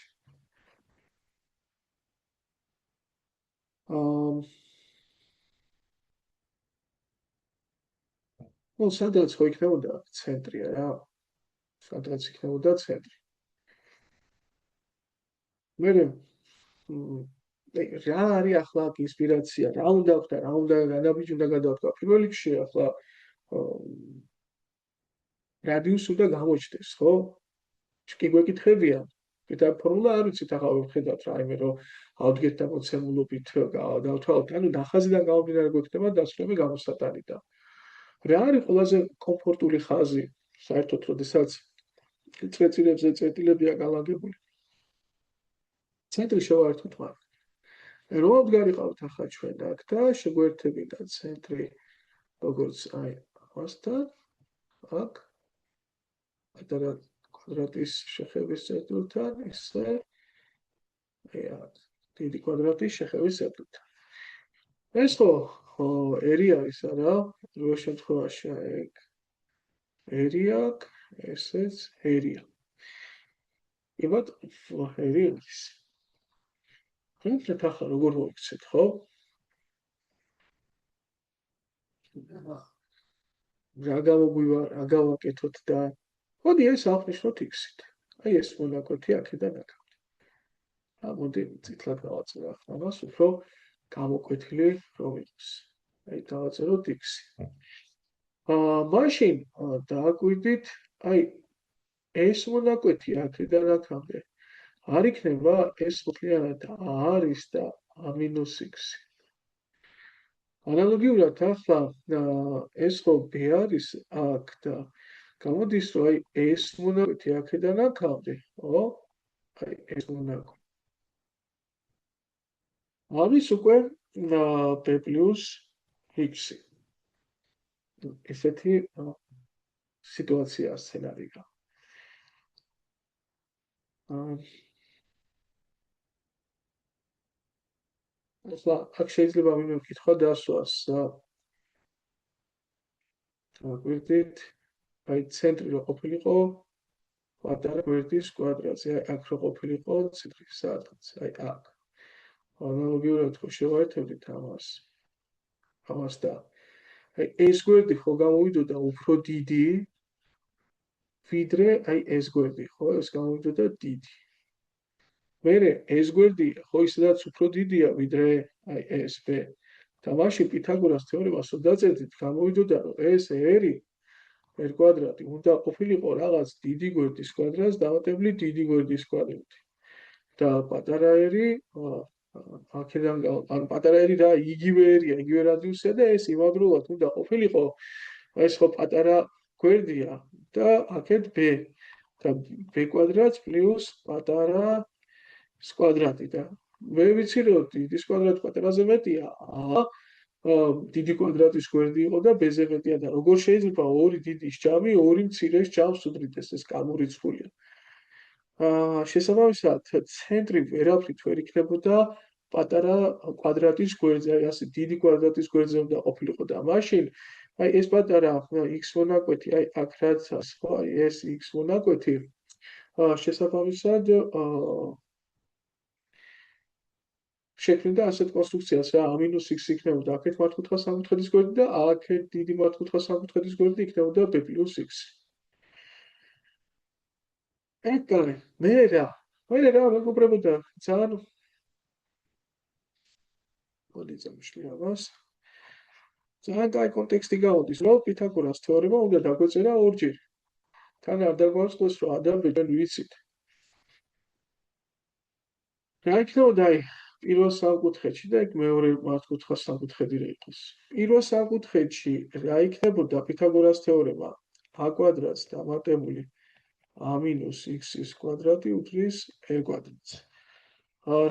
ну, სადაც ხო იქნებოდა ცენტრია რა. სადაც იქნებოდა ცენტრი. მე რა არის ახლა ინსპირაცია, რა უნდა ხდა, რა უნდა განაბიჯი უნდა გადავთქვა. პირველ რიგში ახლა რადიუსი უნდა გამოჩნდეს, ხო? კი გვეკითხებიან. და ფორმულა არ ვიცით ახლა ვხედავთ რაიმე რომ ავდგეთ და მოცემულობით დავთვალოთ. ანუ ნახაზიდან გამომდინარე გვექნება დასრულების გამოსატანიდან. რა არის ყველაზე კომფორტული ხაზი საერთოდ, როდესაც წვეტილებზე წეტილებია განლაგებული. ცენტრი შევაერთოთ მაგ. რომ ვდგარიყავთ ახლა ჩვენ აქ და შეგვერთებინა ცენტრი როგორც აი ამასთან აქ პატარა კვადრატის შეხების წერტილთან ისე დიდი კვადრატის შეხების წერტილთან. ეს ხო ერი არის არა? პირველ შემთხვევაში ეგ ერი აქვს, ესეც ერია. იმათ ერი არის. ხომ ახლა როგორ მოიქცეთ, ხო? რა გამოგვივა, რა გავაკეთოთ და მოდი ეს აღნიშნოთ x-ით. აი ეს მონაკვეთი აქედან აქამდე. მოდი წითლად გავაწერო ახლა მას, უფრო გამოკვეთილი რომ იყოს. აი დავაწეროთ x-ი. მაშინ დააკვირდით, აი ეს მონაკვეთი აქედან აქამდე არ იქნება ეს მთლიანად არის და -x. ანალოგიურად ახლა ეს ხო b არის აქ და გამოდის რომ აი ეს მონაკვეთი აქედან აქამდე, ხო? აი ეს მონაკვეთი არის უკვე b + x. ესეთი სიტუაცია სცენარია. ახლა აქ შეიძლება ვინმე კითხვა დასვას. გვერდით აი ცენტრი რო ყოფილიყო პატარა გვერდის კვადრატზე, აი აქ რო ყოფილიყო ცენტრი სადღაც, აი აქ. ანალოგიურად ხო შევაერთებდით ამას და აი ეს გვერდი ხო გამოვიდოდა უფრო დიდი ვიდრე აი ეს გვერდი, ხო? ეს გამოვიდოდა დიდი. მერე ეს გვერდი ხო ისედაც უფრო დიდია ვიდრე აი ეს b. და მაშინ პითაგორას თეორემას რო დაწერდით, გამოვიდოდა რომ ეს ერი r კვადრატი უნდა ყოფილიყო რაღაც დიდი გვერდის კვადრატს დამატებული დიდი გვერდის კვადრატი. და პატარა ერი აქედან ანუ პატარა ერი რა იგივე ერია, იგივე რადიუსია და ეს იმავდროულად უნდა ყოფილიყო ეს ხო პატარა გვერდია და აქეთ b და b კვადრატს პლუს პატარა კვადრატი და მე ვიცი რომ დიდის კვადრატი პატარაზე მეტია დიდი კვადრატის გვერდი იყო და b-ზე მეტია და როგორ შეიძლება ორი დიდის ჯამი ორი მცირეს ჯამს უდრიდეს ეს გამორიცხულია. შესაბამისად ცენტრი ვერაფრით ვერ იქნებოდა პატარა კვადრატის გვერდზე, აი ასე დიდი კვადრატის გვერდზე უნდა ყოფილიყო და მაშინ აი ეს პატარა x მონაკვეთი, აი აქ რაც ხო, აი ეს x მონაკვეთი შესაბამისად შექმნიდა ასეთ კონსტრუქციას რა -x იქნებოდა აქეთ მართკუთხა სამკუთხედის გვერდი და აქეთ დიდი მართკუთხა სამკუთხედის გვერდი იქნებოდა b + x. ეკარე, მე რა მეგობრებოდა ძალიან მოდი წამშლი ამას. ძალიან კაი კონტექსტი გამოდის, რომ პითაგორას თეორემა უნდა დაგვეწერა ორჯერ. თან არ დაგვაწყოს რომ ადამიანები ჩვენ ვიცით. რა იქნებოდა აი პირველ სამკუთხედში და იქ მეორე მართკუთხა სამკუთხედი რა იყოს. პირველ სამკუთხედში რა იქნებოდა პითაგორას თეორემა a კვადრატს დამატებული a - x-ის კვადრატი უდრის r კვადრატს.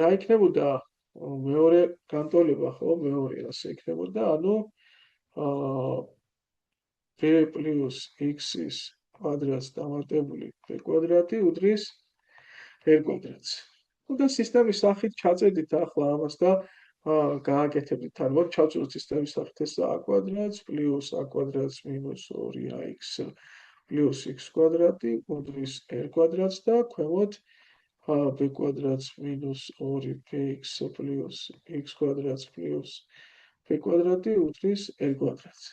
რა იქნებოდა მეორე განტოლება ხო, მეორე ასე იქნებოდა, ანუ b პლუს x-ის კვადრატს დამატებული b კვადრატი უდრის r კვადრატს. და სისტემის სახით ჩაწერდით ახლა ამას და გააკეთებდით. ან მოდი ჩავწეროთ სისტემის სახით ეს a კვადრატს პლუს a კვადრატს მინუს 2ax პლუს x კვადრატი უდრის r კვადრატს და ქვემოთ b კვადრატს მინუს 2bx პლუს x კვადრატს პლუს b კვადრატი უდრის r კვადრატს.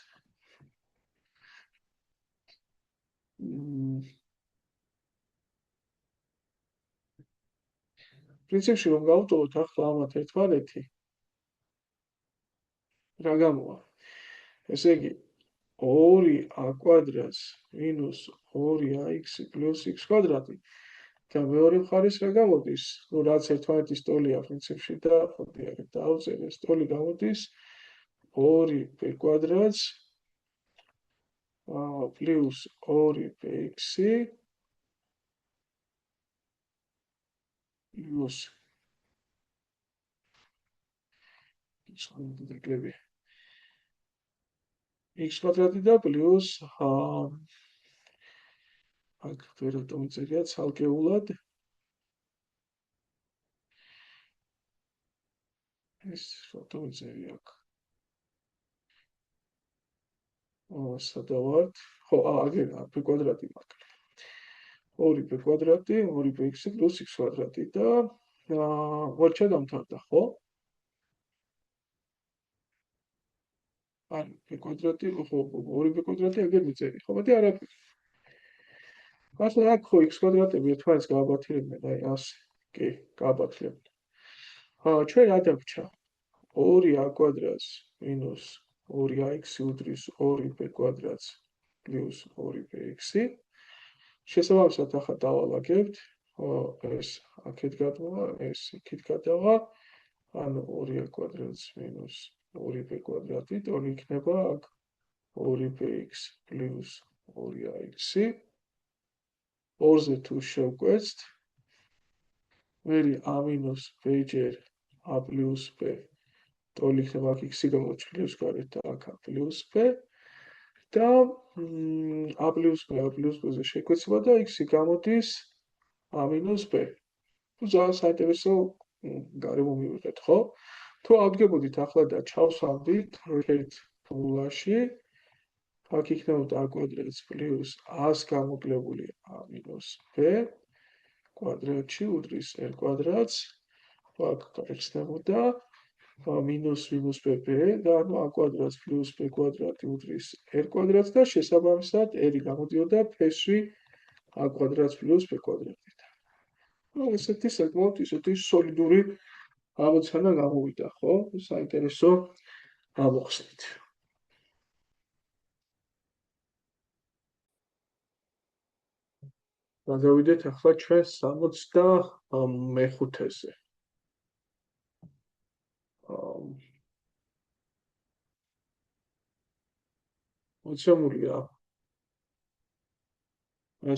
პრინციპში რომ გავუტოვოთ ახლა ამათ ერთმანეთი რა გამოვა? ესე იგი 2a კვადრატს მინუს 2ax პლუს x კვადრატი და მეორე მხარეს რა გამოდის? ნუ რაც ერთმანეთის ტოლია პრინციპში და ხოდი აქ დავწერე ეს ტოლი გამოდის 2b კვადრატს პლუს 2bx პლუს x კვადრატი და პლუს აქ ვერ დავწერია ცალკეულად ეს დავწერია აქ სადავართ ხო აგერ b კვადრატი მაქვს 2b კვადრატი 2bx პლუს x კვადრატი და ვარჩა დამთავრდა ხო? ან b კვადრატი ხო 2b კვადრატი აგერ მიწერი ხო მეტი არაფერი. ახლა აქ ხო x კვადრატები ერთმანეთს გააბათირებენ აი ასე კი გააბათირებენ. ჩვენ რა დაგვრჩა 2a კვადრატს მინუს 2ax უდრის 2b კვადრატს პლუს 2bx შესაბამისად ახლა დავალაგებთ ეს აქეთ გადმოვა ეს იქით გადავა ანუ 2a კვადრატს მინუს 2b კვადრატი ტოლი იქნება აქ 2bx პლუს 2ax 2-ზე თუ შევკვეცთ მერი a მინუს b ჯერ a პლუს b ტოლი იქნება აქ x-ი გამოჩლებს გარეთ და აქ a პლუს b და a პლუს b-ზე შეკვეცება და x-ი გამოდის a მინუს b. თუ ძალიან საინტერესო გარემო მივიღეთ, ხო? თუ ავდგებოდით ახლა და ჩავსვამდით ერთ ფორმულაში აქ იქნებოდა a კვადრატს პლუს a-ს გამოკლებული a მინუს b კვადრატში უდრის r კვადრატს აქ გაიხსნებოდა მინუს b და ანუ a კვადრატს პლუს b კვადრატი უდრის r კვადრატს და შესაბამისად r-ი გამოდიოდა ფესვი a კვადრატს პლუს b კვადრატით. ესეთი საკმაოდ ისეთი სოლიდური ამოცანა გამოვიდა, ხო? საინტერესო ამოხსნით. გადავიდეთ ახლა ჩვენ 65-ზე. მოცემულია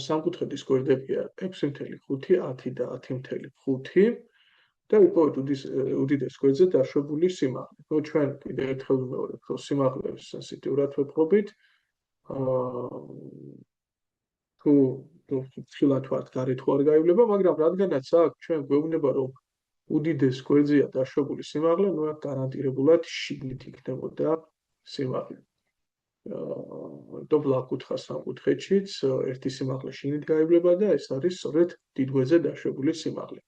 სამკუთხედის გვერდებია 6.5, 10 და 10.5 და უპოვეთ უდიდეს გვერდზე დაშვებული სიმაღლე. ნუ ჩვენ კიდევ ერთხელ ვიმეორებთ, რომ სიმაღლეებს სენსიტიურად ვეპყრობით. თუ ხილად ვართ გარეთ ხო არ გაივლება, მაგრამ რადგანაც აქ ჩვენ გვეუბნება, რომ უდიდეს გვერდზეა დაშვებული სიმაღლე, ნუ აქ გარანტირებულად შიგნით იქნებოდა სიმაღლე. დობლა კუთხა სამკუთხედშიც ერთი სიმაღლე შიგნით გაივლება და ეს არის სწორედ დიდ გვერდზე დაშვებული სიმაღლე.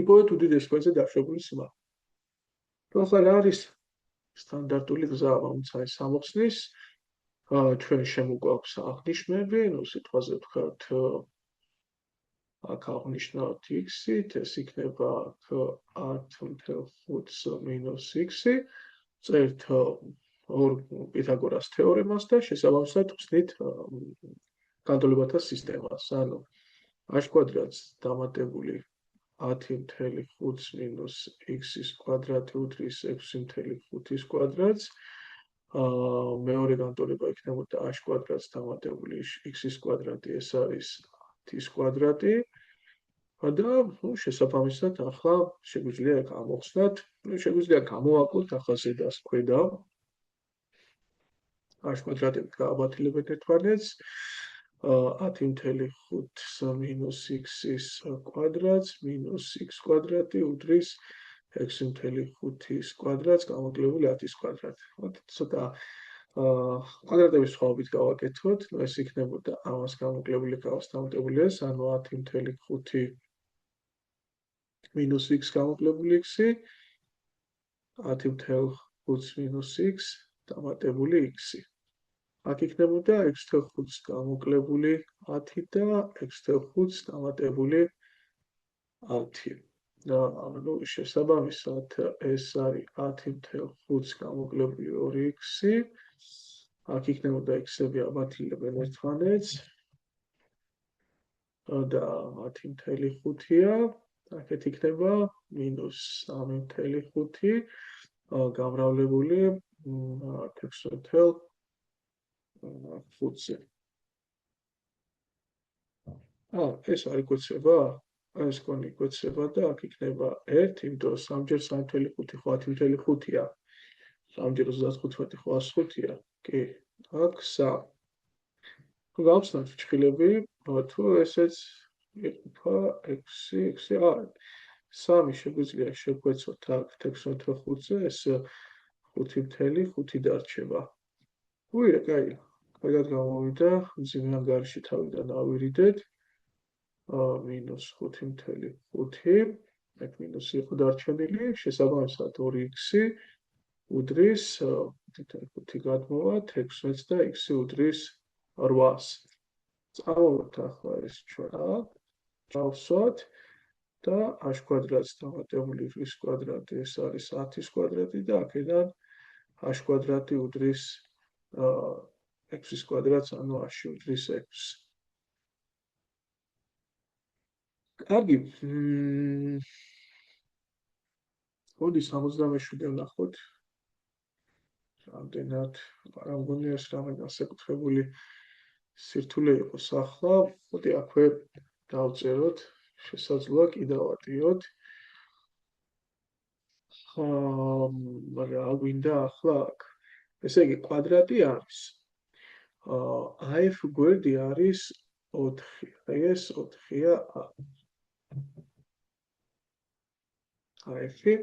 იპოვეთ უდიდეს გვერდზე დაშვებული სიმაღლე. ახლა რა არის სტანდარტული გზა ამოცანის ამოხსნის? ჩვენ შემოგვაქვს აღნიშნები, ნუ სიტყვაზე ვთქვათ აქ აღნიშნავთ x-ით, ეს იქნება 10.5-ს მინუს x-ი, წერთ პითაგორას თეორემას და შესაბამისად ვხსნით განტოლებათა სისტემას. ანუ h კვადრატს დამატებული 10.5-ს მინუს x-ის კვადრატი უდრის 6.5-ის კვადრატს მეორე განტოლება იქნებოდა h კვადრატს დამატებული x-ის კვადრატი ეს არის 10-ის კვადრატი და შესაბამისად ახლა შეგვიძლია ამოვხსნათ, შეგვიძლია გამოვაკლოთ ახლა ზედას ქვედა h კვადრატებით გააბათილებენ ერთმანეთს. 10.5 მინუს x-ის კვადრატს მინუს x კვადრატი უდრის 6.5-ის კვადრატს გამოკლებული 10-ის კვადრატი. ცოტა კვადრატების სხვაობით გავაკეთოთ, ეს იქნებოდა ამას გამოკლებული ყავს დამატებული ეს, ანუ 10.5 მინუს x გამოკლებული x-ი 10.5 მინუს x დამატებული x-ი. აქ იქნებოდა x/5 გამოკლებული 10 და x/5 დამატებული 10. ანუ შესაბამისად ეს არის 10.5 გამოკლებული 2x-ი. აქ იქნებოდა x-ები აბათილებენ ერთმანეთს და 10.5-ია. აქეთ იქნება მინუს 3.5 გამრავლებული 6.5-ზე. ეს არის კვეცება, ეს კონი კვეცება და აქ იქნება 1, იმიტომ რომ 3-ჯერ 3.5 ხო 10.5-ია. 3-ჯერ 35 ხო 105-ია. კი, აქ 3. გავხსნათ ფრჩხილები, თუ ესეც იყოფა 6, 3 შეგვიძლია შევკვეცოთ აქ 6.5-ზე, ეს 5.5 დარჩება. უირა, კაი, კარგად გამოვიდა, მძიმე ანგარიში თავიდან ავირიდეთ. მინუს 5.5, აქ მინუსი იყო დარჩენილი, შესაბამისად 2x-ი უდრის 5 გადმოვა 16 და x-ი უდრის 800. წავავთ ახლა ეს ჩვენ ჩავსვათ და h კვადრატს დამატებული x კვადრატი ეს არის 10-ის კვადრატი და აქედან h კვადრატი უდრის x-ის კვადრატს, ანუ h-ი უდრის 6. კარგი. მოდი 67-ე ვნახოთ. რამდენად არ მგონია ეს რამე განსაკუთრებული სირთულე იყოს ახლა. მოდი აქვე დავწეროთ, შესაძლოა კიდევ ავატიოთ. რა გვინდა ახლა აქ? ესე იგი კვადრატი არის. f გვერდი არის 4. აი ეს 4-ია. f-ი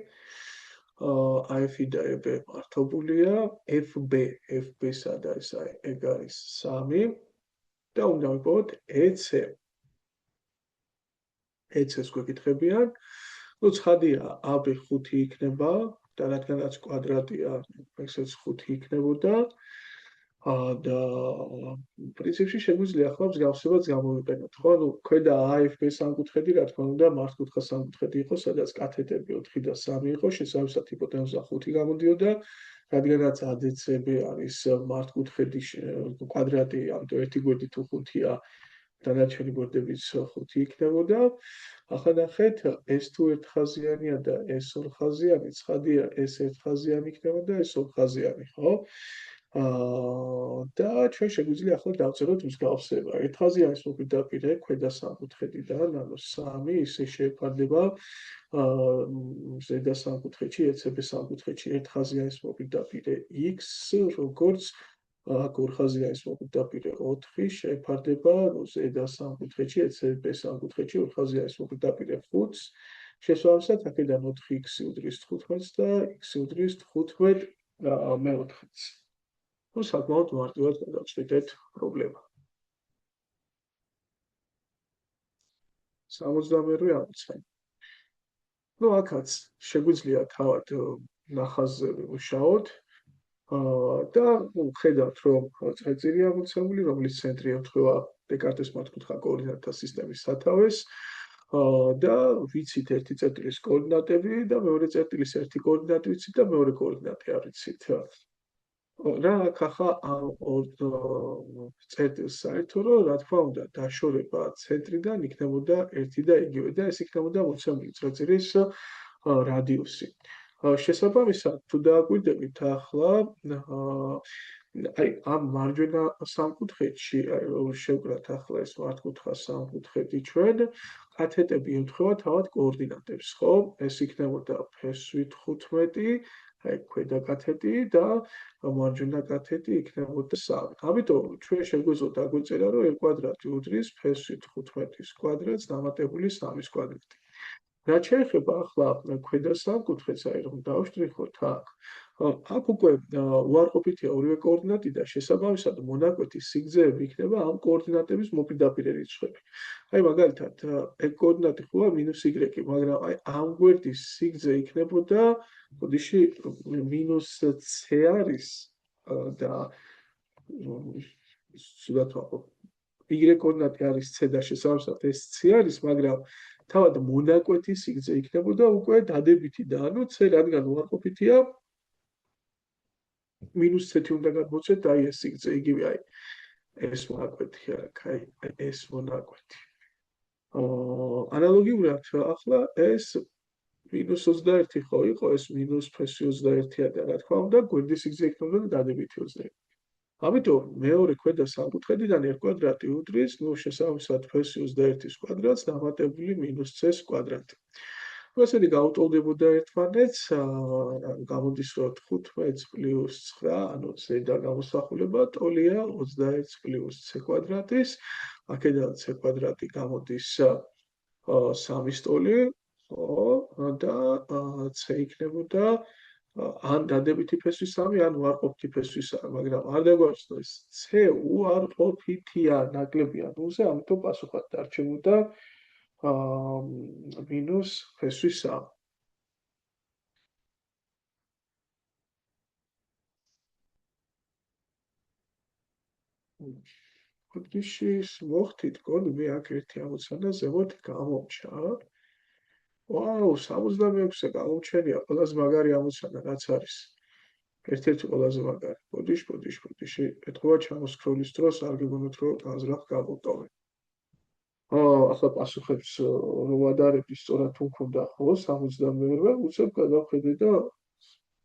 f-ი და b მართობულია, fb სად არის? აი ეგ არის 3 და უნდა ვიპოვოთ ec. ec-ს გვეკითხებიან. ნუ ცხადია, ab 5 იქნება და რადგანაც კვადრატია, ესაც 5 იქნებოდა. და პრინციპში შეგვიძლია ახლა მსგავსებაც გამოვიყენოთ, ხო? ანუ ქვედა AFB სამკუთხედი, რა თქმა უნდა, მართკუთხა სამკუთხედი იყო, სადაც კათეტები 4 და 3 იყო, შესაბამისად ჰიპოტენუზა 5 გამოდიოდა, რადგანაც ADCB არის მართკუთხედი კვადრატი, ამიტომ ერთი გვერდი თუ 5-ია, დანარჩენი გვერდებიც 5 იქნებოდა. ახლა ნახეთ, ეს თუ ერთხაზიანია და ეს ორხაზიანი, ცხადია, ეს ერთხაზიანი იქნება და ეს ორხაზიანი, ხო? და ჩვენ შეგვიძლია ახლა დავწეროთ მსგავსება. ერთხაზიანის მოპირდაპირე ქვედა სამკუთხედიდან, ანუ 3 ისე შეეფარდება ზედა სამკუთხედში, ECB სამკუთხედში ერთხაზიანის მოპირდაპირე x, როგორც აქ ორხაზიანის მოპირდაპირე 4 შეეფარდება ზედა სამკუთხედში, ECB სამკუთხედში ორხაზიანის მოპირდაპირე 5. შესაბამისად, აქედან 4x უდრის 15 და x უდრის 15 მე-4-ს. ნუ საკმაოდ მარტივად გადავწყვიტეთ პრობლემა. 68-ე ამოცანი. ნუ აქაც შეგვიძლია თავად ნახაზზე ვიმუშაოთ და ხედავთ, რომ წრეწირი ამოცებული, რომლის ცენტრი ემთხვევა დეკარტეს მართკუთხა კოორდინატთა სისტემის სათავეს და ვიცით ერთი წერტილის კოორდინატები და მეორე წერტილის ერთი კოორდინატი ვიცით და მეორე კოორდინატი არ ვიცით. რა აქ ახლა წერტილს საერთო, რომ რა თქმა უნდა დაშორება ცენტრიდან იქნებოდა ერთი და იგივე და ეს იქნებოდა მოცემული წრეწირის რადიუსი. შესაბამისად, თუ დააკვირდებით ახლა, აი ამ მარჯვენა სამკუთხედში, აი რომ შევკრათ ახლა ეს მართკუთხა სამკუთხედი ჩვენ, კათეტები ემთხვევა თავად კოორდინატებს, ხო? ეს იქნებოდა ფ-ით 15 აი ქვედა კათეტი და მარჯვენა კათეტი იქნებოდა 3. ამიტომ ჩვენ შეგვეძლო დაგვეწერა, რომ R კვადრატი უდრის ფესვით 15-ის კვადრატს დამატებული 3-ის კვადრატი. რაც შეეხება ახლა ქვედა სამკუთხედს, აი რომ დავშტრიხოთ აქ. აქ უკვე უარყოფითია ორივე კოორდინატი და შესაბამისად მონაკვეთის სიგრძეები იქნება ამ კოორდინატების მოპირდაპირე რიცხვები. აი მაგალითად, ეგ კოორდინატი ხო -y, მაგრამ აი ამ გვერდის სიგრძე იქნებოდა, ბოდიში -c არის და სულად ვაყო. y კოორდინატი არის c და შესაბამისად ეს c არის, მაგრამ თავად მონაკვეთის სიგრძე იქნებოდა უკვე დადებითი და ანუ c რადგან უარყოფითია -c უნდა გადმოცეთ და აი ეს სიგრძე იგივე აი ეს მონაკვეთი აქ აი ეს მონაკვეთი. ანალოგიურად ახლა ეს -21 ხო იყო ეს -21-ა და რა თქმა უნდა გვერდის სიგრძე იქნებოდა დადებითი 21. ამიტომ მეორე ქვედა სამკუთხედიდან R კვადრატი უდრის, შესაბამისად -21-ის კვადრატს დამატებული -c-ს კვადრატი. ასეთი გაუტოლდებოდა ერთმანეთს, გამოდის რომ 15 + 9, ანუ ზედა გამოსახულება ტოლია 21 + c კვადრატის, აქედან c კვადრატი გამოდის 3-ის ტოლი, ხო, და c იქნებოდა ან დადებითი ფესვის 3, ან უარყოფითი ფესვის 3, მაგრამ არ დაგვაჩნდეს c უარყოფითია ნაკლებია 0-ზე, ამიტომ პასუხად დარჩებოდა მინუს ფესვის 3. ხუთგიშის მოხდით, კონი მე აქ ერთი ამოცანა ზემოთ გამომჩა. ვაუ, 66-ე გამომჩენია, ყველაზე მაგარი ამოცანა რაც არის. ერთ-ერთი ყველაზე მაგარი. ბოდიში, ეთქვა ჩამოსქროლის დროს არ გეგონოთ რომ განზრახ გავუტოვე. ახლა პასუხებს რომ ადარები სწორად თუ მქონდა ხო 72-ე, უცებ გადავხედე და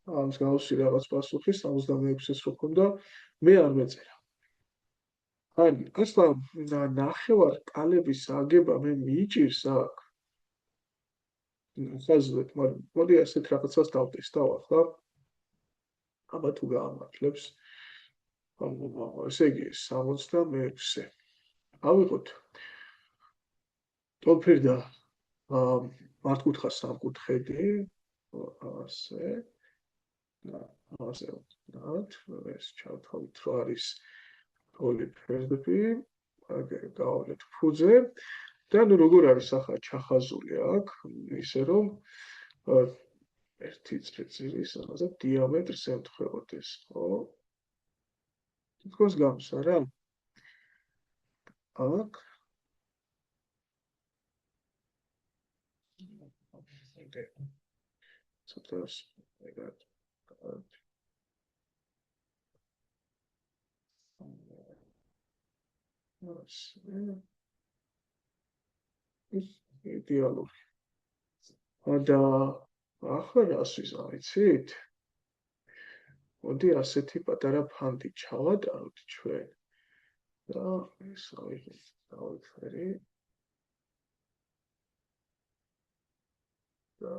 ამის გავუსი რაღაც პასუხი 66-ეს რო ქონდა, მე არ მეწერა. აი, ახლა ნახევარ კალების აგება მე მიიჭირს აქ. ხაზრეთ, მაგრამ მოდი ასეთ რაღაცას დავტესტავ ახლა. აბა თუ გაამართლებს. ესე იგი 66-ე. ავიღოთ ტოლფერდა მართკუთხა სამკუთხედი, ასე და ასე ვთქვათ, ეს ჩავთავით რომ არის ტოლფერდები, გავავლეთ ფუძე და ნუ როგორ არის ახლა ჩახაზული აქ, ისე რომ ერთი წრეწირის ამაზე დიამეტრს ემთხვეოდეს, ხო? თითქოს გავს არა? აქ ცოტას ეგად იდეალური. და ახლა რას ვიზავით? მოდი ასეთი პატარა ფანტი ჩავატაროთ ჩვენ და ეს ავიფერი და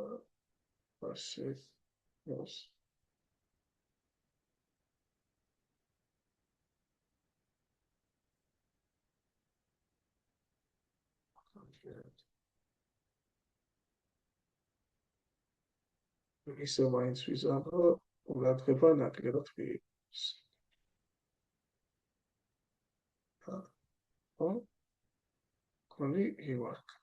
ასე ისე მაინც ვიზავო, ყურადღება ნაკლებად მიიღოს. კონი ივარქ.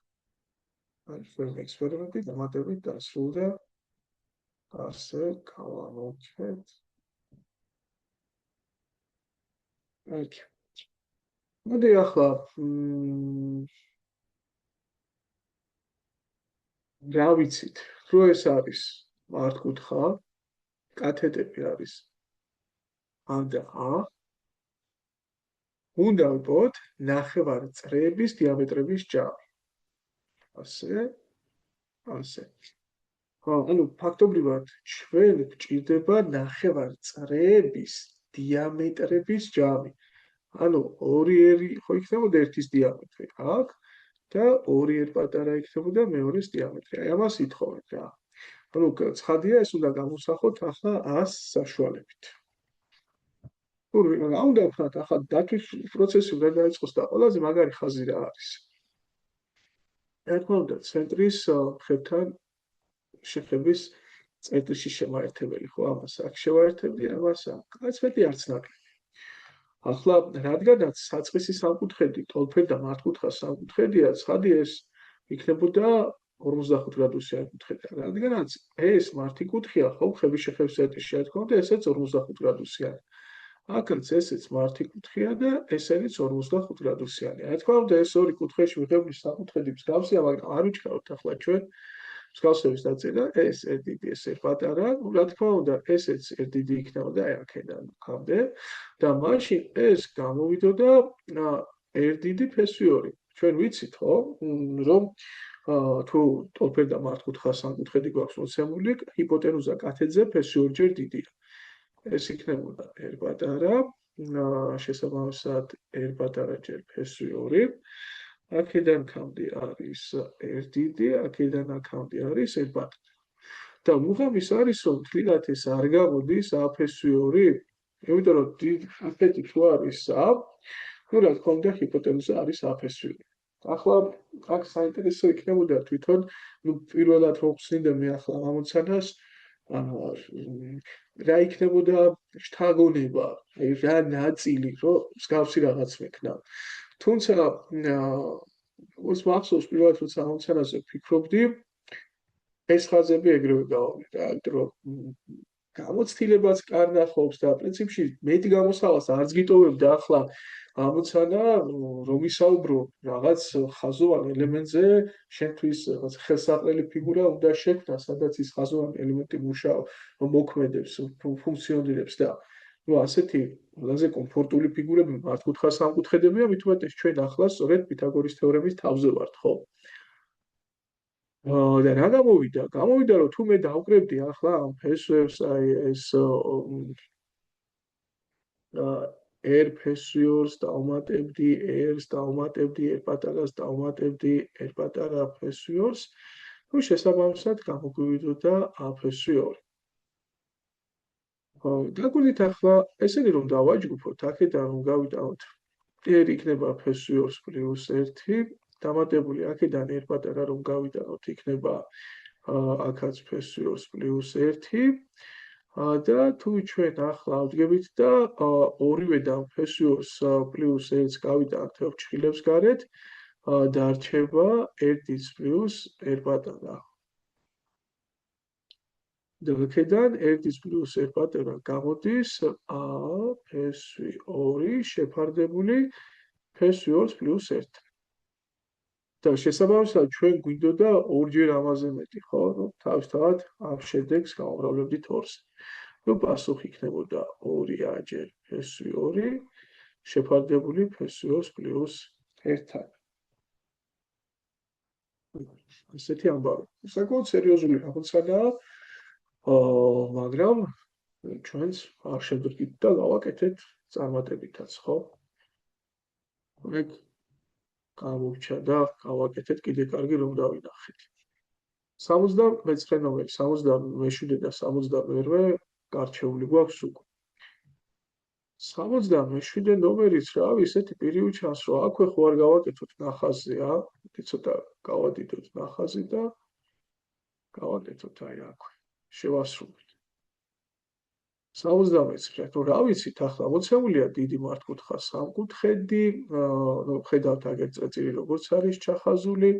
აი, ექსპერიმენტი დამატებით დასრულდა. ასე გავამოჩეთ. ოკეი. მოდი ახლა რა ვიცით, რო ეს არის მართკუთხა, კათეტები არის ა და ა, უნდა ვიპოვოთ ნახევარ წრეების დიამეტრების ჯამი. ასე. ანუ ფაქტობრივად ჩვენ გვჭირდება ნახევარ წრეების დიამეტრების ჯამი. ანუ 2R ხო იქნებოდა ერთის დიამეტრი აქ და 2R პატარა იქნებოდა მეორეს დიამეტრი. აი ამას ითხოვეთ რა. ანუ ცხადია ეს უნდა გამოსახოთ ახლა 100 საშუალებით. თუ რა უნდა ვქნათ ახლა დათვის პროცესი უნდა დაიწყოს და ყველაზე მაგარი ხაზი რა არის? რა თქმა უნდა, ცენტრის მხრებთან შეხების წერტილში შემაერთებელი ხო ამას აქ შევაერთებდი ამას აქ 11 არც ნაკლები. ახლა რადგანაც საწყისი სამკუთხედი ტოლფერ და მართკუთხა სამკუთხედია, ცხადია ეს იქნებოდა 45 გრადუსიანი კუთხედი. რადგანაც ეს მართი კუთხეა, ხო, ხების შეხების წერტილში რა თქმა უნდა, ესეც 45 გრადუსიანი. აქაც ესეც მართი კუთხეა და ესეც 45 გრადუსიანი. რა თქმა უნდა, ეს ორი კუთხეში მიღებული სამკუთხედი მსგავსია, მაგრამ არ ვიჩქაროთ ახლა ჩვენ მსგავსების დაწერა, ეს ერთ დიდი, ეს პატარა, რა თქმა უნდა, ესეც ერთ დიდი იქნებოდა აი აქედან აქამდე და მაშინ ეს გამოვიდოდა ერთ დიდი ფესვი 2. ჩვენ ვიცით, ხო, რომ თუ ტოლფერ და მართკუთხა სამკუთხედი გვაქვს მოცემული, ჰიპოტენუზა კათედზე ფესვი 2-ჯერ დიდია. ეს იქნებოდა r პატარა, შესაბამისად r პატარა ჯერ ფესვი 2. აქედან ქამდე არის r დიდი, აქედან აქამდე არის r პატარა. და მუღამის არის რომ თლიანად ეს არ გამოდის a ფესვი 2, იმიტომ რომ ასეთი თუ არის a, ну რა თქმა უნდა ჰიპოტენუზა არის a ფესვი 2. ახლა აქ საინტერესო იქნებოდა თვითონ, ну პირველად რომ ხსნიდე მე ახლა ამოცანას, რა იქნებოდა შთაგონება, აი რა ნაწილი, რომ მსგავსი რაღაც მექნა. თუმცა ოს მახსოვს პირველად როცა ამოცანაზე ვფიქრობდი, ეს ხაზები ეგრევე გავავლე რა, იმიტომ რომ გამოცდილებაც კარნახობს და პრინციპში მეტი გამოსავალს არც გიტოვებდა ახლა ამოცანა რომ ისაუბრო რაღაც ხაზოვან ელემენტზე, შენთვის რაღაც ხელსაყრელი ფიგურა უნდა შექმნა, სადაც ის ხაზოვანი ელემენტი მოქმედებს, ფუნქციონირებს და ну ასეთი ყველაზე კომფორტული ფიგურები მართკუთხა სამკუთხედებია, მით უმეტეს ჩვენ ახლა სწორედ პითაგორის თეორემის თავზე ვართ, ხო? და რა გამოვიდა? გამოვიდა რომ თუ მე დავკრებდი ახლა ამ ფესვებს, აი ეს r ფესვიორს დავუმატებდი, r-ს დავუმატებდი, r პატარას დავუმატებდი, r პატარა ფესვიორს, ну შესაბამისად გამოგვივიდოდა a ფესვი 2. დაგვიდით ახლა ესენი რომ დავაჯგუფოთ, აქედან რომ გავიტანოთ r იქნება ფესვი 2 პლუს 1, დამატებული აქედან r პატარა რომ გავიტანოთ, იქნება აქაც ფესვი 2 პლუს 1. და თუ ჩვენ ახლა ავდგებით და ორივედან ფესვი 2 პლუს 1-ს გავიტანთ ფრჩხილებს გარეთ, დარჩება 1 პლუს r პატარა. და აქედან 1 პლუს r პატარა გამოდის a ფესვი 2 შეფარდებული ფესვი 2 პლუს 1. და შესაბამისად ჩვენ გვინდოდა ორჯერ ამაზე მეტი, ხო? თავისთავად ამ შედეგს გავამრავლებდით 2-ზე. ну პასუხი იქნებოდა 2a ჯერ ფესვი 2 შეფარდებული ფესვი 2 პლუს 1-თან. ესეთი ამბავი. საკმაოდ სერიოზული ამოცანაა, მაგრამ ჩვენს არ შევდრიგით და გავაკეთეთ წარმატებითაც, ხო? ეგ გამოვჩა და გავაკეთეთ კიდე კარგი რომ დავინახეთ. 79 ნომერი, 77 და 78-ე გარჩეული გვაქვს უკვე. 77 ნომერიც რა არის, ესეთი პირივი ჩანს, რომ აქვე ხო არ გავაკეთოთ ნახაზი, ცოტა გავადიდოთ ნახაზი და გავაკეთოთ აი აქვე. შევასრულოთ. 79, თუ რა ვიცით, ახლა მოცემულია დიდი მართკუთხა სამკუთხედი, ხედავთ აგერ წრეწირი როგორც არის ჩახაზული,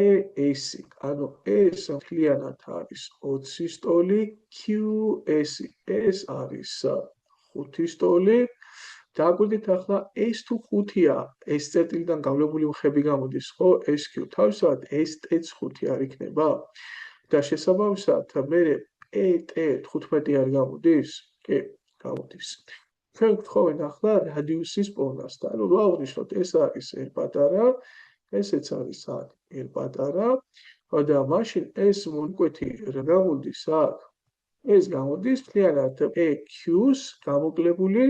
ES, ანუ ეს მთლიანად არის 20 სტოლი, QS, ეს არის 5 სტოლი. დაგვიდით ახლა ეს თუ 5-ია, ეს წერტილიდან გავლებული მხები გამოდის, ხო? SQ თავისთავად ST 5 არ იქნება? და შესაბამისად მე ET 15 არ გამოდის? კი, გამოდის. ჩვენ გვთხოვენ ახლა რადიუსის პოვნას და ანუ რა ვნიშნოთ, ეს არის r პატარა, ესეც არის აქ r პატარა და მაშინ ეს მონკვეთი რა გამოდის აქ? ეს გამოდის მთლიანად EQ-ს გამოკლებული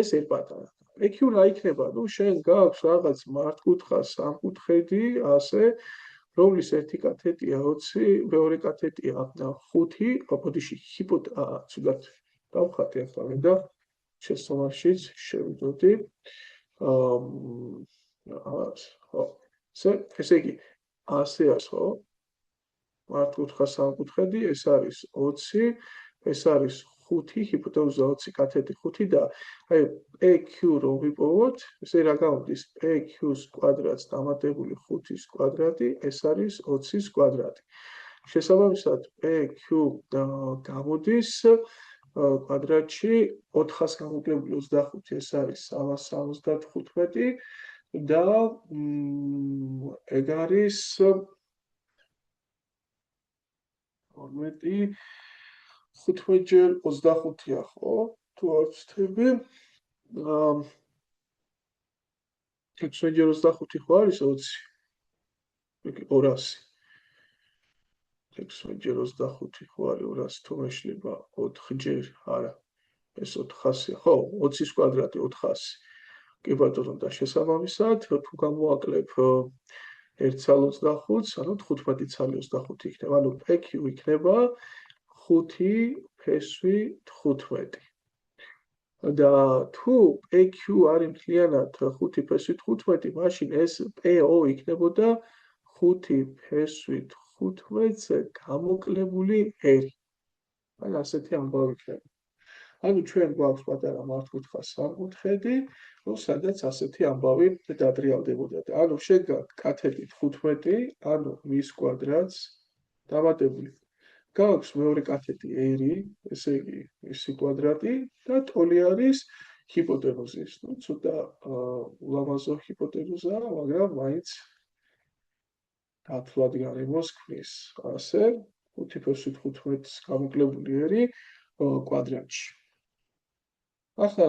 ეს r პატარა. EQ რა იქნება? ну შენ გაქვს რაღაც მართკუთხა სამკუთხედი, ასე რომლის ერთი კათეტია 20, მეორე კათეტია 5, ოპოდიში ცუდად დავხატე ახლა და შესწავლაშიც შევიდოდი. ესე იგი, ასე არის, ხო? მართკუთხა სამკუთხედი, ეს არის 20, ეს არის 5, ჰიპოტენუზა 20, კათეტი 5 და აი PQ რომ ვიპოვოთ, ესე რა გამოდის? PQ-ს კვადრატს დამატებული 5-ის კვადრატი, ეს არის 20-ის კვადრატი. შესაბამისად, PQ გამოდის კვადრატში 400-ს გამოკლებული 25, ეს არის 375 და ეგ არის 12 15-ჯერ 25-ია, ხო? თუ არ ვცდები, 16-ჯერ 25 ხო არის 20? 200. 16-ჯერ 25 ხო არის 200, თუ მეშლება 4-ჯერ, არა, ეს 400-ია, ხო, 20-ის კვადრატი 400. კი ბატონო, და შესაბამისად, თუ გამოვაკლებ 1 ცალ 25-ს, ანუ 15 ცალი 25 იქნება, ანუ PQ იქნება 5 ფესვი 15. და თუ PQ არის მთლიანად 5 ფესვი 15, მაშინ ეს PO იქნებოდა 5 ფესვი 15-ზე გამოკლებული ერი. აი ასეთი ამბავი იქნება. ანუ ჩვენ გვაქვს პატარა მართკუთხა სამკუთხედი, სადაც ასეთი ამბავი დატრიალდებოდა. ანუ შედგა კათეტი 15, ანუ მის კვადრატს დამატებული. გაქვს მეორე კათეტი ერი, ესე იგი მისი კვადრატი და ტოლი არის ჰიპოტენუზის. ნუ ცოტა ულამაზო ჰიპოტენუზაა, მაგრამ მაინც დათვლად გარემოს ქმნის. ასე 5 ფესვი 15-ს გამოკლებული ერი კვადრატში. ახლა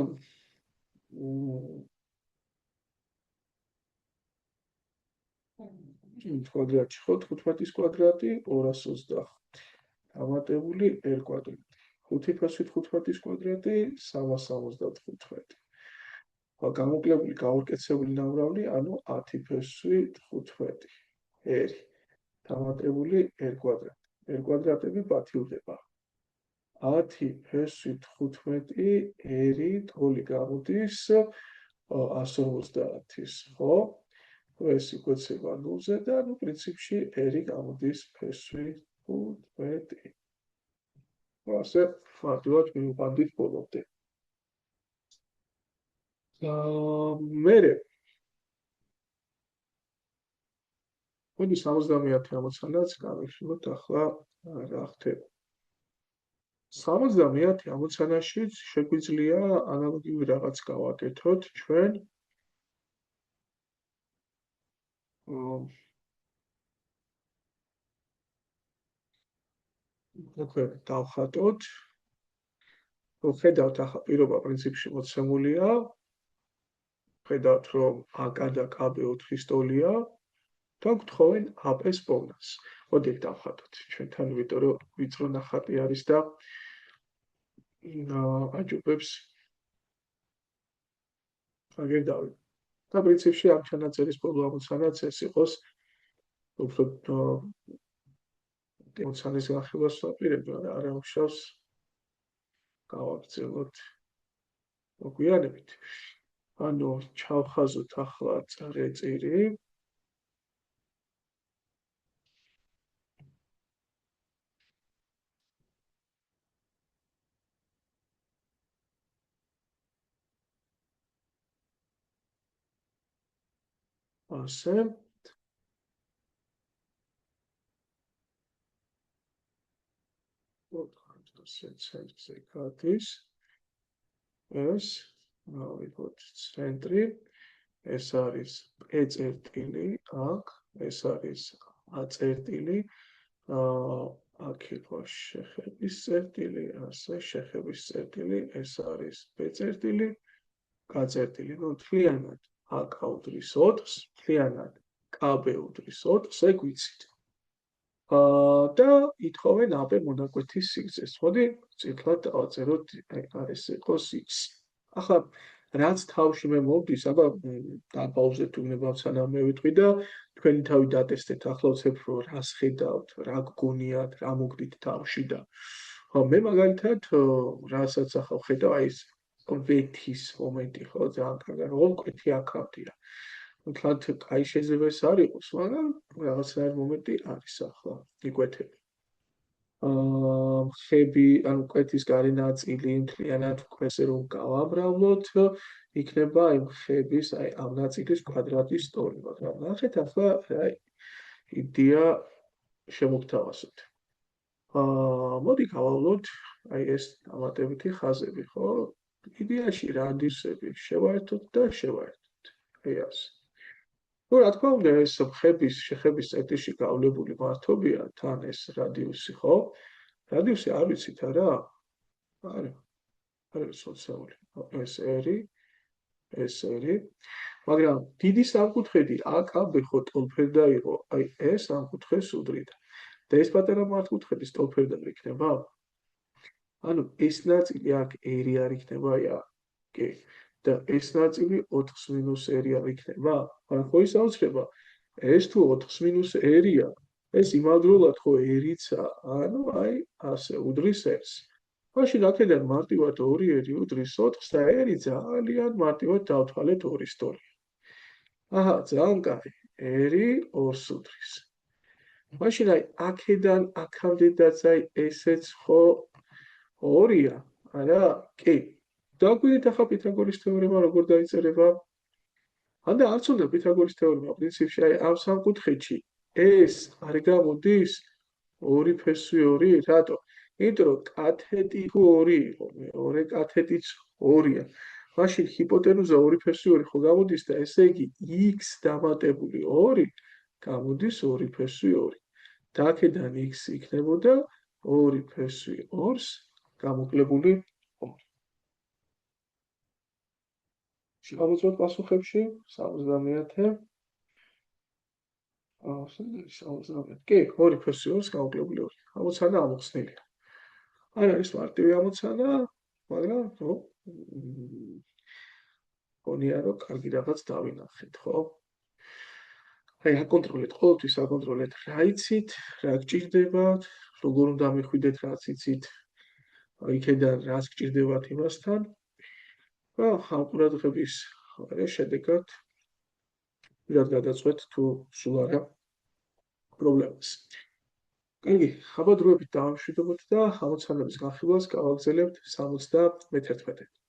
კვადრატში ხო 15-ის კვადრატი 225 დამატებული r კვადრატი 5 ფესვი 15-ის კვადრატი 375 გამოკლებული გაურკეცებული ნამრავლი ანუ 10 ფესვი 15 r დამატებული r კვადრატი r კვადრატები ბათილდება 10 ფესვი 15 r თოლი გამოდის 150-ის ხო ეს იკვეცება 0-ზე და ნუ პრინციპში r გამოდის ფესვი 15. ასე მარტივად მივყვანდით ბოლომდე. მერე მოდი 70 ამოცანაც გავიხსნოთ ახლა რა ხდება. 70 ამოცანაშიც შეგვიძლია ანალოგიური რაღაც გავაკეთოთ ჩვენ მოკლედ დავხატოთ ხედავთ ახლა პირობა პრინციპში მოცემულია ხედავთ რომ AK და KB 4-ის ტოლია და გთხოვენ AP-ს პოვნას მოდით დავხატოთ ჩვენთან იმიტომ რომ ვიწრო ნახატი არის და აჯობებს აგერ დავით და პრინციპში ამ ჩანაწერის ბოლო ამოცანაც ეს იყოს უფრო ამოცანის განხილვას ვაპირებ არ ამუშავს გავაგრძელოთ მოგვიანებით ანუ ჩავხაზოთ ახლა წარეწირი ასე ცენტრზე გადის ეს ვიყოთ ცენტრი ეს არის E წერტილი აქ ეს არის A წერტილი აქ იყო შეხების წერტილი ასე შეხების წერტილი ეს არის B წერტილი K წერტილი ნუ მთლიანად AK უდრის 4-ს მთლიანად KB უდრის 4-ს ეგ ვიცით და ითხოვენ AP მონაკვეთის სიგრძეს. მოდი წითლად დავწეროთ ეს იყოს X. ახლა რაც თავში მე მომდის, აბა დაბავზე თუ მე მოვცანა მე ვიტყვი და თქვენი თავი დატესტეთ, ახლა ვცებ რომ რას ხედავთ, რა გგონიათ, რა მოგდით თავში და მე მაგალითად რასაც ახლა ვხედავ, აი ეს კვეთის მომენტი ხო, ძალიან კარგი, რომ კვეთი აქამდია. თლათ კაი შეიძლება ეს არ იყოს, მაგრამ რაღაცნაირი მომენტი არის ახლა, იკვეთები. ხები, ანუ კვეთის გარე ნაწილი მთლიანად ქვესე რომ გავამრავლოთ, იქნება აი ხების, აი ამ ნაწილის კვადრატის ტოლი, მაგრამ ნახეთ ახლა რა იდეა შემოგთავაზოთ. მოდი გავავლოთ აი ეს დამატებითი ხაზები, ხო? იდეაში რადიუსები შევაერთოთ და შევაერთოთ. აი ასე. ну, რა თქმა უნდა, ეს შეხების წერტილში გავლებული მართობია თან ეს რადიუსი, ხო? რადიუსი არ ვიცით არა? არის სოციალური. ეს ერი, მაგრამ დიდი სამკუთხედი აკაბ ხო ტოლფერდა იყო, აი ეს სამკუთხედს უდრიდა. და ეს პატარა მართკუთხედის ტოლფერდა იქნება? ანუ ეს ნაწილი აქ ერი არ იქნება, აი კი. და ეს ნაწილი 4-ს მინუს ერი არ იქნება? მაგრამ ხო ის აუცილებლობა, ეს თუ 4-ს მინუს ერია, ეს იმავდროულად ხოერიცა, ანუ აი ასე უდრის ეს. მაშინ აქედან მარტივად 2 ერი უდრის 4-ს და ერი ძალიან მარტივად დავთვალეთ 2-ის ტოლი. აჰა, ძალიან კარგი. ერი 2-ს უდრის. მაშინ აი აქედან აქამდედაც აი ესეც ხო 2-ია, არა? კი. დაგვიდეთ ახლა პითაგორის თეორემა როგორ დაიწერება? ანდა არც უნდა პითაგორის თეორემა პრინციპში აი ამ სამკუთხედში ეს არ გამოდის 2 ფესვი 2, რატო? იმიტომ რომ კათეტი თუ 2 იყო, მეორე კათეტიც 2-ია. მაშინ ჰიპოტენუზა 2 ფესვი 2 ხო გამოდის და ესე იგი x დამატებული 2 გამოდის 2 ფესვი 2. და აქედან x იქნებოდა 2 ფესვი 2-ს გამოკლებული 2. შევამოწმოთ პასუხებში 70-ე. 70. კი, 2 ფესვი 2-ს გამოკლებული 2. ამოცანა ამოხსნილია. არ არის მარტივი ამოცანა, მაგრამ გონია რომ კარგი რაღაც დავინახეთ, ხო? აი აკონტროლეთ, ყოველთვის აკონტროლეთ რა იცით, რა გჭირდებათ, როგორ უნდა მიხვიდეთ რაც იცით, იქედან რას გჭირდებათ იმასთან. და ამ ყურადღების შედეგად ვიღაც გადაწყვეტ თუ სულ არა პრობლემას. კარგი, აბა დროებით დავამშვიდობოთ და ამოცანების განხილვას გავაგრძელებთ 71-ე.